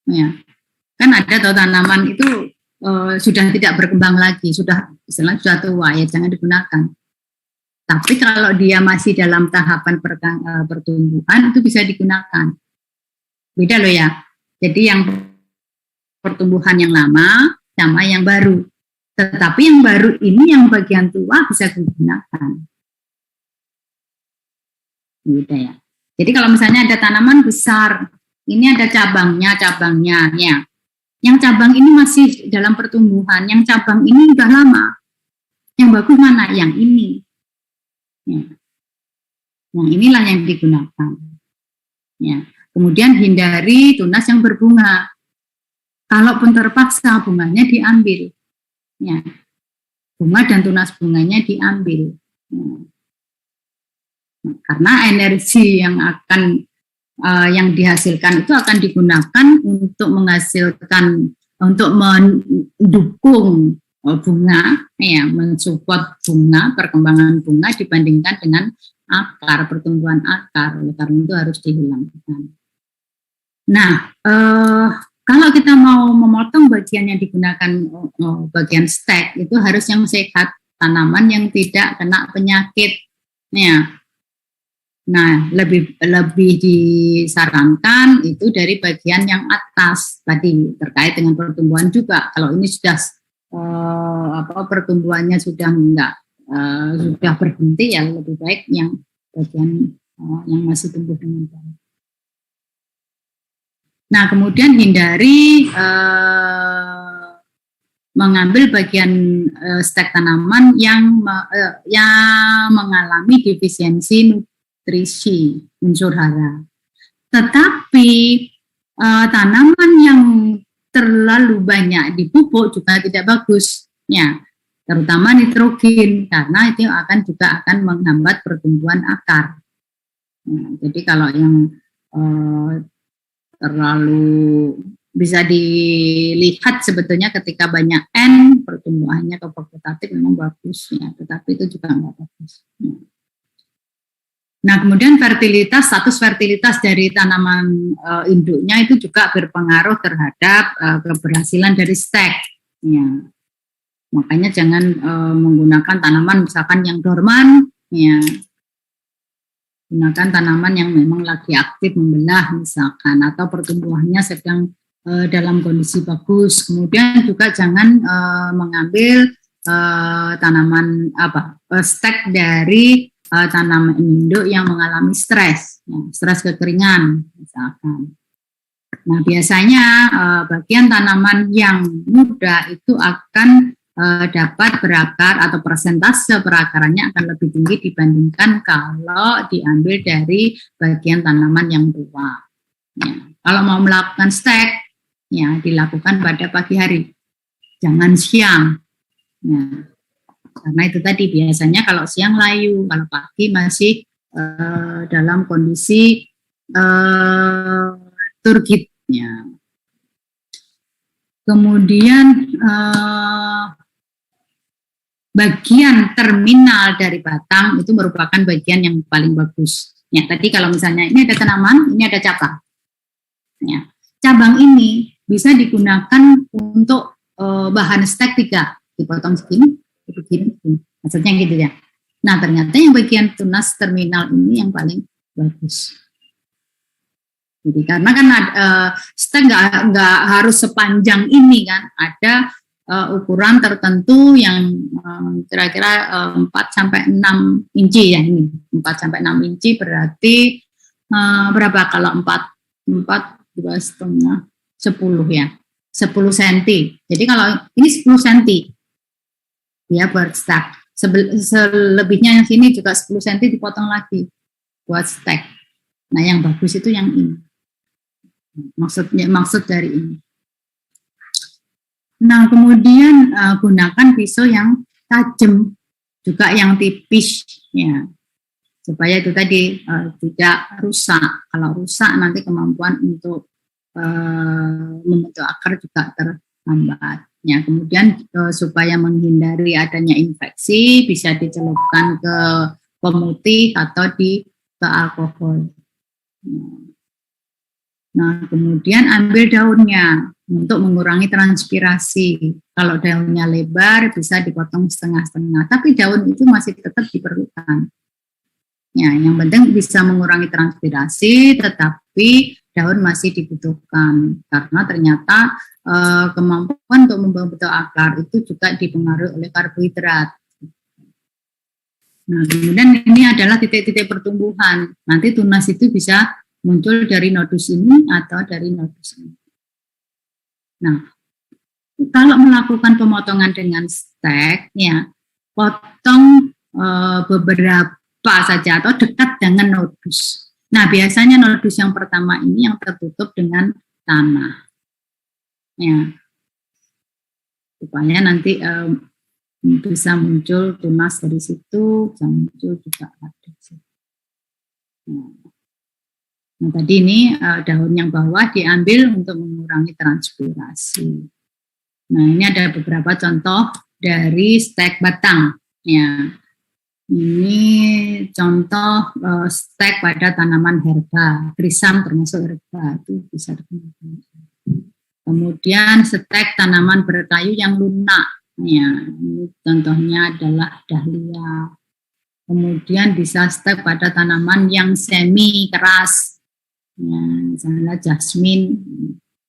Ya. Kan ada atau tanaman itu sudah tidak berkembang lagi, sudah tua ya jangan digunakan. Tapi kalau dia masih dalam tahapan pertumbuhan itu bisa digunakan. Beda loh ya. Jadi yang pertumbuhan yang lama sama yang baru. Tetapi yang baru ini yang bagian tua bisa digunakan. Beda ya. Jadi kalau misalnya ada tanaman besar, ini ada cabangnya ya. Yang cabang ini masih dalam pertumbuhan, yang cabang ini udah lama. Yang bagus mana? Yang ini. Ya. Yang inilah yang digunakan. Ya. Kemudian hindari tunas yang berbunga. Kalaupun terpaksa bunganya diambil. Ya. Bunga dan tunas bunganya diambil. Ya. Nah, karena energi yang akan yang dihasilkan itu akan digunakan untuk menghasilkan, untuk mendukung bunga, ya, mensupport bunga, perkembangan bunga dibandingkan dengan akar, pertumbuhan akar. Oleh karena itu harus dihilangkan. Nah, kalau kita mau memotong bagian yang digunakan bagian stek itu harus yang sehat, tanaman yang tidak kena penyakit. Ya. Nah, lebih disarankan itu dari bagian yang atas tadi terkait dengan pertumbuhan juga. Kalau ini sudah pertumbuhannya sudah sudah berhenti ya lebih baik yang bagian yang masih tumbuh dengan baik. Nah, kemudian hindari mengambil bagian stek tanaman yang mengalami defisiensi nutrisi unsur hara. Tetapi tanaman yang terlalu banyak dipupuk juga tidak bagus, ya, terutama nitrogen karena itu juga akan menghambat pertumbuhan akar. Nah, jadi kalau yang terlalu bisa dilihat sebetulnya ketika banyak N pertumbuhannya ke vegetatif memang bagus ya, tetapi itu juga enggak bagus. Ya. Nah, kemudian status fertilitas dari tanaman induknya itu juga berpengaruh terhadap keberhasilan dari stek. Ya. Makanya jangan menggunakan tanaman misalkan yang dorman, ya. Gunakan tanaman yang memang lagi aktif membelah misalkan, atau pertumbuhannya sedang dalam kondisi bagus. Kemudian juga jangan mengambil tanaman stek dari tanaman induk yang mengalami stres, ya, stres kekeringan misalkan. Nah, biasanya bagian tanaman yang muda itu akan dapat berakar atau persentase perakarannya akan lebih tinggi dibandingkan kalau diambil dari bagian tanaman yang tua. Ya. Kalau mau melakukan stek, ya dilakukan pada pagi hari, jangan siang. Ya. Karena itu tadi biasanya kalau siang layu, kalau pagi masih dalam kondisi turgidnya. Kemudian bagian terminal dari batang itu merupakan bagian yang paling bagus. Ya, tadi kalau misalnya ini ada tanaman, ini ada cabang. Ya, cabang ini bisa digunakan untuk bahan stek 3, dipotong segini, begini. Maksudnya gitu ya. Nah, ternyata yang bagian tunas terminal ini yang paling bagus. Jadi karena kan stek nggak harus sepanjang ini kan, ada ukuran tertentu yang kira-kira 4-6 inci ya ini. 4-6 inci berarti berapa kalau 4 2,5 10 ya. 10 cm. Jadi kalau ini 10 cm ya buat stek. Selebihnya yang sini juga 10 cm dipotong lagi buat stek. Nah, yang bagus itu yang ini. Maksud dari ini. Nah, kemudian gunakan pisau yang tajam, juga yang tipis, ya, supaya itu tadi tidak rusak. Kalau rusak nanti kemampuan untuk membentuk akar juga terhambat. Ya, kemudian supaya menghindari adanya infeksi bisa dicelupkan ke pemutih atau ke alkohol. Nah, kemudian ambil daunnya untuk mengurangi transpirasi. Kalau daunnya lebar bisa dipotong setengah-setengah, tapi daun itu masih tetap diperlukan. Ya, yang penting bisa mengurangi transpirasi, tetapi daun masih dibutuhkan karena ternyata kemampuan untuk membentuk akar itu juga dipengaruhi oleh karbohidrat. Nah, kemudian ini adalah titik-titik pertumbuhan. Nanti tunas itu bisa muncul dari nodus ini atau dari nodus ini. Nah, kalau melakukan pemotongan dengan stek, ya, potong beberapa saja atau dekat dengan nodus. Nah, biasanya nodus yang pertama ini yang tertutup dengan tanah, ya, supaya nanti bisa muncul tunas dari situ, bisa muncul juga ada. Nah, tadi ini daun yang bawah diambil untuk mengurangi transpirasi. Nah, ini ada beberapa contoh dari stek batang. Ya, ini contoh stek pada tanaman herba, krisam termasuk herba itu bisa digunakan. Kemudian stek tanaman berkayu yang lunak. Ya, ini contohnya adalah dahlia. Kemudian bisa stek pada tanaman yang semi keras. Ya, misalnya jasmine.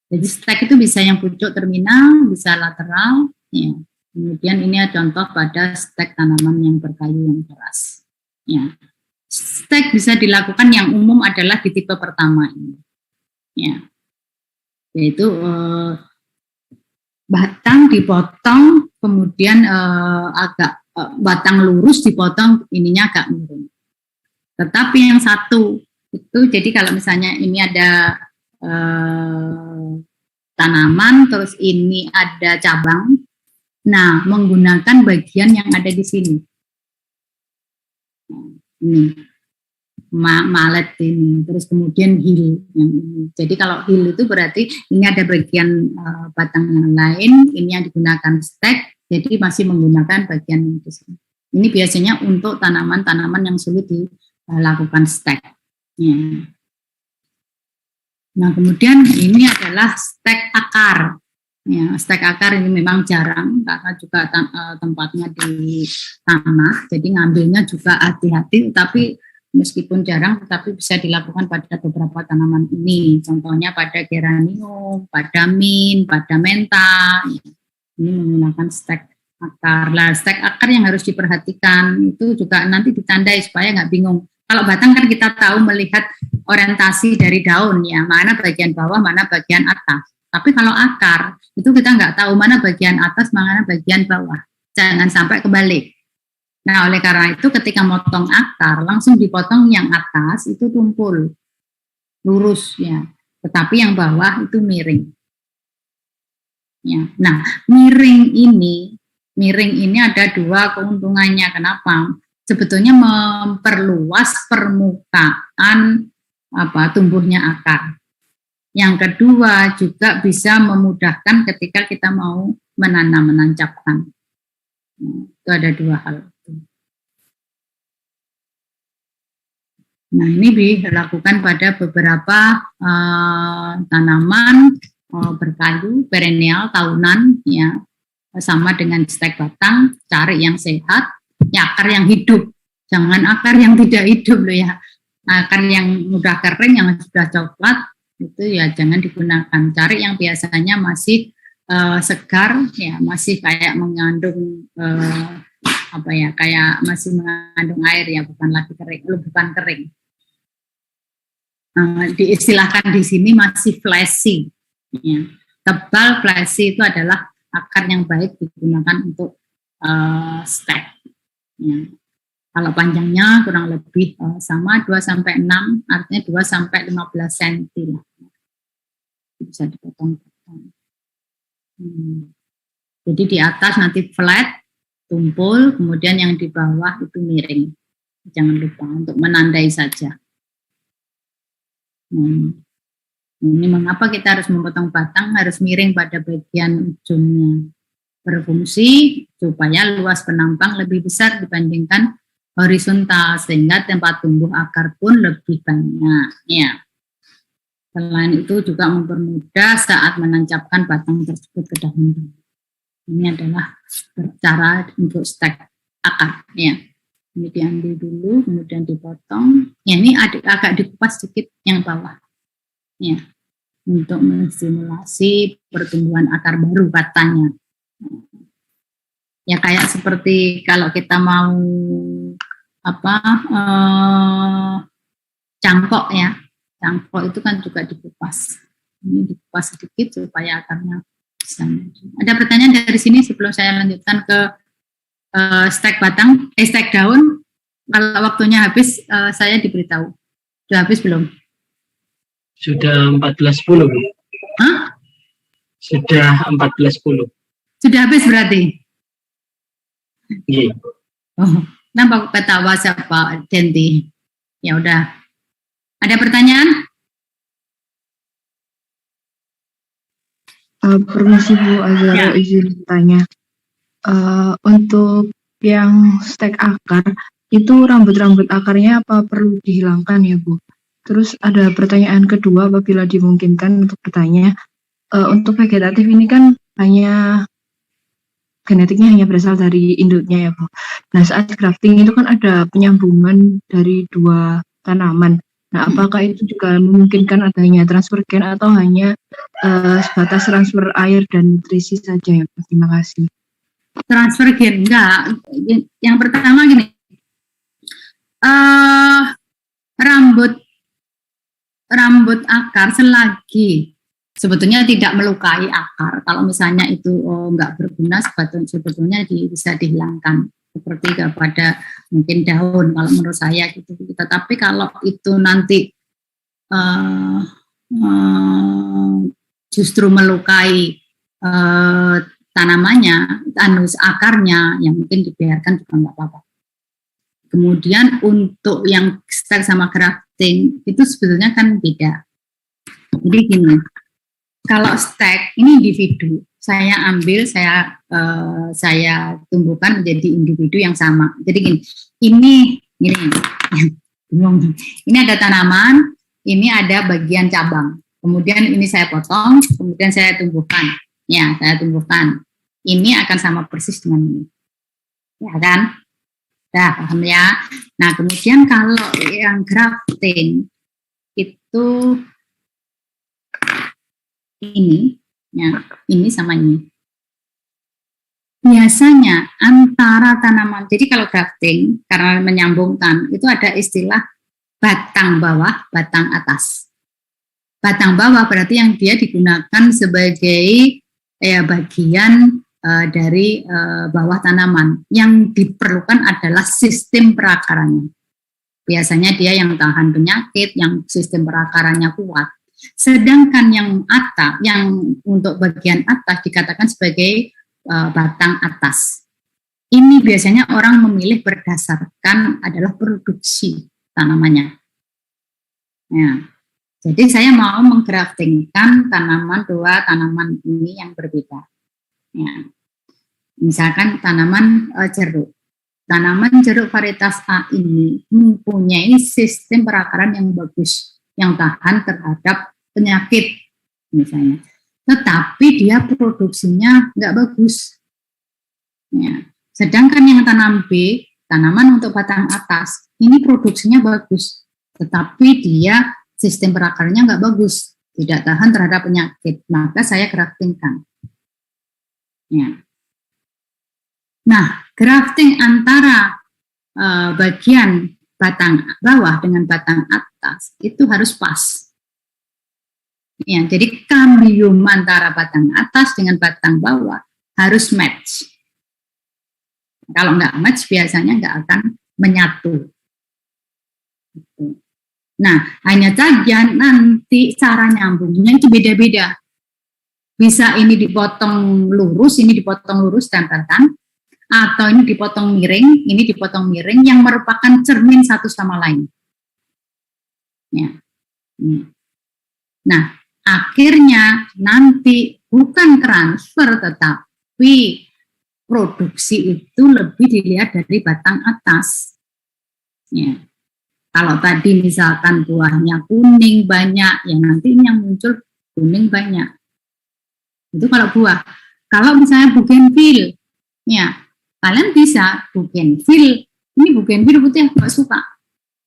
Jadi stek itu bisa yang pucuk terminal, bisa lateral. Ya. Kemudian ini ada contoh pada stek tanaman yang berkayu yang keras. Ya. Stek bisa dilakukan yang umum adalah di tipe pertama ini. Ya. Yaitu batang dipotong, kemudian agak batang lurus dipotong, ininya agak miring. Tetapi yang satu itu, jadi kalau misalnya ini ada tanaman, terus ini ada cabang, nah menggunakan bagian yang ada di sini. Ini malet ini, terus kemudian heel yang ini. Jadi kalau heel itu berarti ini ada bagian batang yang lain, ini yang digunakan stek, jadi masih menggunakan bagian yang di sini. Ini biasanya untuk tanaman-tanaman yang sulit dilakukan stek. Ya. Nah, kemudian ini adalah stek akar. Ya, stek akar ini memang jarang karena juga tempatnya di tanah, jadi ngambilnya juga hati-hati. Tapi meskipun jarang, tetapi bisa dilakukan pada beberapa tanaman ini. Contohnya pada geranium, pada mint, pada menta. Ya. Ini menggunakan stek akar. Lah, stek akar yang harus diperhatikan itu juga nanti ditandai supaya nggak bingung. Kalau batang kan kita tahu melihat orientasi dari daun ya, mana bagian bawah, mana bagian atas. Tapi kalau akar, itu kita nggak tahu mana bagian atas, mana bagian bawah. Jangan sampai kebalik. Nah, oleh karena itu ketika motong akar, langsung dipotong yang atas itu tumpul, lurus ya. Tetapi yang bawah itu miring. Ya. Nah, miring ini ada dua keuntungannya. Kenapa? Sebetulnya memperluas permukaan tumbuhnya akar. Yang kedua juga bisa memudahkan ketika kita mau menancapkan. Itu ada dua hal. Nah, ini dilakukan pada beberapa tanaman berkayu, perennial, tahunan, ya, sama dengan stek batang, cari yang sehat, ya, akar yang hidup. Jangan akar yang tidak hidup loh ya. Akar yang mudah kering, yang sudah coklat, itu ya jangan digunakan. Cari yang biasanya masih segar, ya masih kayak mengandung kayak masih mengandung air ya, bukan lagi kering, bukan kering. Diistilahkan di sini masih fleshy, ya. Tebal fleshy itu adalah akar yang baik digunakan untuk stek. Ya. Kalau panjangnya kurang lebih sama 2-6, artinya 2-15 cm lah. Bisa dipotong-potong. Jadi di atas nanti flat, tumpul, kemudian yang di bawah itu miring. Jangan lupa untuk menandai saja. Ini mengapa kita harus memotong batang, harus miring pada bagian ujungnya. Berfungsi supaya luas penampang lebih besar dibandingkan horizontal, sehingga tempat tumbuh akar pun lebih banyak. Ya. Selain itu juga mempermudah saat menancapkan batang tersebut ke daun. Ini adalah cara untuk stek akar. Ya. Ini diambil dulu, kemudian dipotong. Ya, ini agak dikupas sedikit yang bawah. Ya. Untuk menstimulasi pertumbuhan akar baru batangnya. Ya kayak seperti kalau kita mau cangkok ya, cangkok itu kan juga dikupas. Ini dikupas sedikit supaya akarnya bisa maju. Ada pertanyaan dari sini sebelum saya lanjutkan ke stek batang, stek daun. Kalau waktunya habis, saya diberitahu. Sudah habis belum? Sudah 14.10, Bu. Hah? Sudah 14.10. Sudah habis berarti? Iya. Oh, nampak ketawa siapa Denti? Ya udah. Ada pertanyaan? Permisi Bu Azhara, Ya. izin tanya. Untuk yang stek akar, itu rambut-rambut akarnya apa perlu dihilangkan ya Bu? Terus ada pertanyaan kedua, apabila dimungkinkan untuk bertanya, untuk vegetatif ini kan hanya genetiknya hanya berasal dari induknya ya Bu. Nah saat grafting itu kan ada penyambungan dari dua tanaman. Nah apakah itu juga memungkinkan adanya transfer gen atau hanya sebatas transfer air dan nutrisi saja ya Bu? Terima kasih. Transfer gen enggak. Yang pertama gini, rambut akar selagi sebetulnya tidak melukai akar. Kalau misalnya itu enggak berguna, sebetulnya bisa dihilangkan seperti kepada mungkin daun kalau menurut saya gitu. Tetapi kalau itu nanti justru melukai tanamannya, akarnya, yang mungkin dibiarkan juga enggak apa-apa. Kemudian untuk yang stek sama grafting itu sebetulnya kan beda. Jadi gini, kalau stek ini individu, saya ambil, saya tumbuhkan menjadi individu yang sama. Jadi gini, ini ada tanaman, ini ada bagian cabang. Kemudian ini saya potong, kemudian saya tumbuhkan. Ya, saya tumbuhkan. Ini akan sama persis dengan ini. Ya kan? Nah, paham ya. Nah, kemudian kalau yang grafting itu ini, ya, ini sama ini. Biasanya antara tanaman, jadi kalau grafting karena menyambungkan itu ada istilah batang bawah, batang atas. batang bawah berarti yang dia digunakan sebagai bagian dari bawah tanaman. Yang diperlukan adalah sistem perakarannya. Biasanya dia yang tahan penyakit, yang sistem perakarannya kuat. Sedangkan yang atas, yang untuk bagian atas dikatakan sebagai batang atas. Ini biasanya orang memilih berdasarkan adalah produksi tanamannya. Ya. Jadi saya mau menggraftingkan dua tanaman ini yang berbeda. Ya. Misalkan tanaman jeruk. Tanaman jeruk varietas A ini mempunyai sistem perakaran yang bagus, yang tahan terhadap penyakit misalnya. Tetapi dia produksinya nggak bagus. Ya. Sedangkan yang tanam B, tanaman untuk batang atas, ini produksinya bagus. Tetapi dia sistem perakarannya nggak bagus, tidak tahan terhadap penyakit. Maka saya graftingkan. Ya. Nah, grafting antara bagian batang bawah dengan batang atas itu harus pas. Ya, jadi kambium antara batang atas dengan batang bawah harus match. Kalau nggak match biasanya nggak akan menyatu. Nah, hanya saja nanti cara nyambungnya itu beda-beda. Bisa ini dipotong lurus, ini dipotong lurus tempelkan, atau ini dipotong miring, ini dipotong miring, yang merupakan cermin satu sama lain. Ya. Nah, akhirnya nanti bukan transfer, tetapi produksi itu lebih dilihat dari batang atas. Ya. Kalau tadi misalkan buahnya kuning banyak, ya nanti yang muncul kuning banyak. Itu kalau buah. Kalau misalnya bougainville, ya kalian bisa bougainville. Ini bougainville putih nggak suka.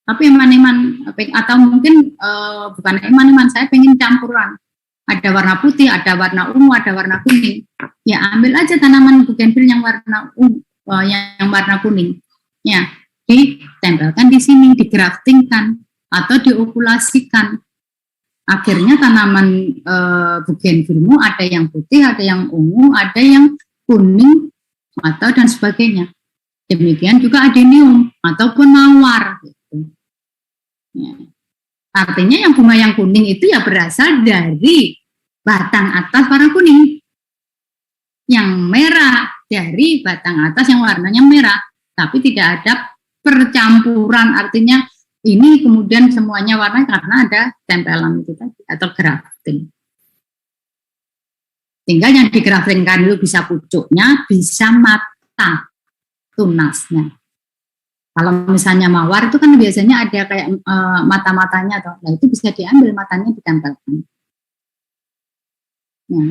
Tapi eman-eman, atau mungkin bukan eman-eman, saya pengen campuran. Ada warna putih, ada warna ungu, ada warna kuning. Ya ambil aja tanaman bougainville yang warna yang warna kuning. Ya. Ditempelkan di sini, digraftingkan atau diokulasikan. Akhirnya tanaman bougainvillemu ada yang putih, ada yang ungu, ada yang kuning atau dan sebagainya. Demikian juga adenium ataupun mawar. Gitu. Ya. Artinya yang bunga yang kuning itu ya berasal dari batang atas warna kuning. Yang merah dari batang atas yang warnanya merah, tapi tidak ada percampuran, artinya ini kemudian semuanya warna karena ada tempelan itu tadi atau grafting. Tinggal yang digraftingkan itu bisa pucuknya, bisa mata tunasnya. Kalau misalnya mawar itu kan biasanya ada kayak mata-matanya, nah itu bisa diambil matanya ditempelkan. Ya.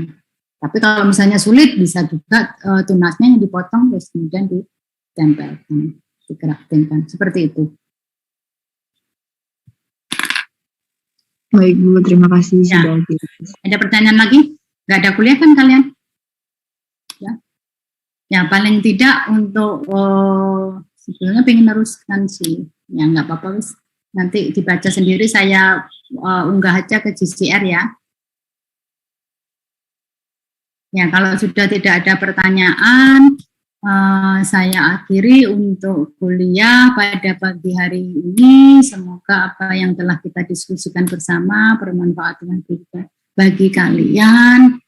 Tapi kalau misalnya sulit bisa juga tunasnya yang dipotong terus kemudian ditempelkan. Digraftingkan seperti itu. Baik Bu, terima kasih ya. sudah. Ada pertanyaan lagi? Nggak ada kuliah kan kalian? Ya, ya paling tidak untuk sebetulnya pengen teruskan sih. Ya nggak apa-apa, nanti dibaca sendiri. Saya unggah aja ke GCR ya. Ya kalau sudah tidak ada pertanyaan. Saya akhiri untuk kuliah pada pagi hari ini. Semoga apa yang telah kita diskusikan bersama bermanfaat bagi kalian.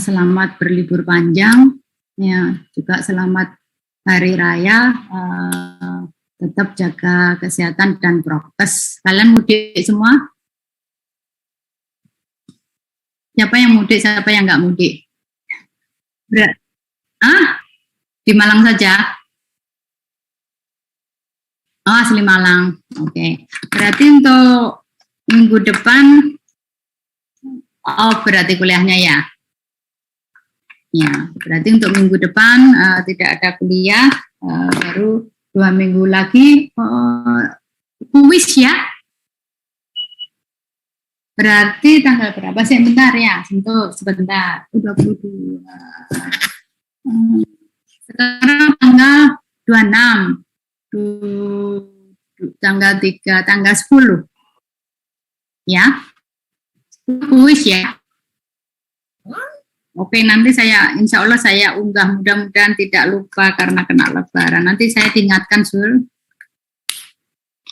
Selamat berlibur panjang, ya juga selamat hari raya. Tetap jaga kesehatan dan prokes. Kalian mudik semua? Siapa yang mudik? Siapa yang nggak mudik? Di Malang saja? Oh, asli Malang. Oke. Berarti untuk minggu depan, berarti kuliahnya ya? Ya, berarti untuk minggu depan tidak ada kuliah, baru 2 minggu lagi kuis ya? Berarti tanggal berapa sih? Bentar ya, sebentar. 22. Sekarang tanggal 26, tanggal 3, tanggal 10. Ya, kuis ya. Oke, nanti insya Allah saya unggah, mudah-mudahan tidak lupa karena kena lebaran. Nanti saya diingatkan, Sul.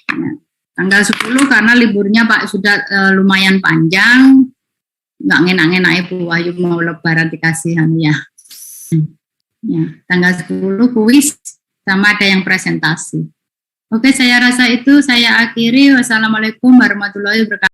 Ya, tanggal 10 karena liburnya Pak sudah lumayan panjang, nggak ngenak-ngenak Ibu Ayu mau lebaran dikasih ya. Ya, tanggal 10 kuis sama ada yang presentasi. Oke, saya rasa itu saya akhiri. Wassalamualaikum warahmatullahi wabarakatuh.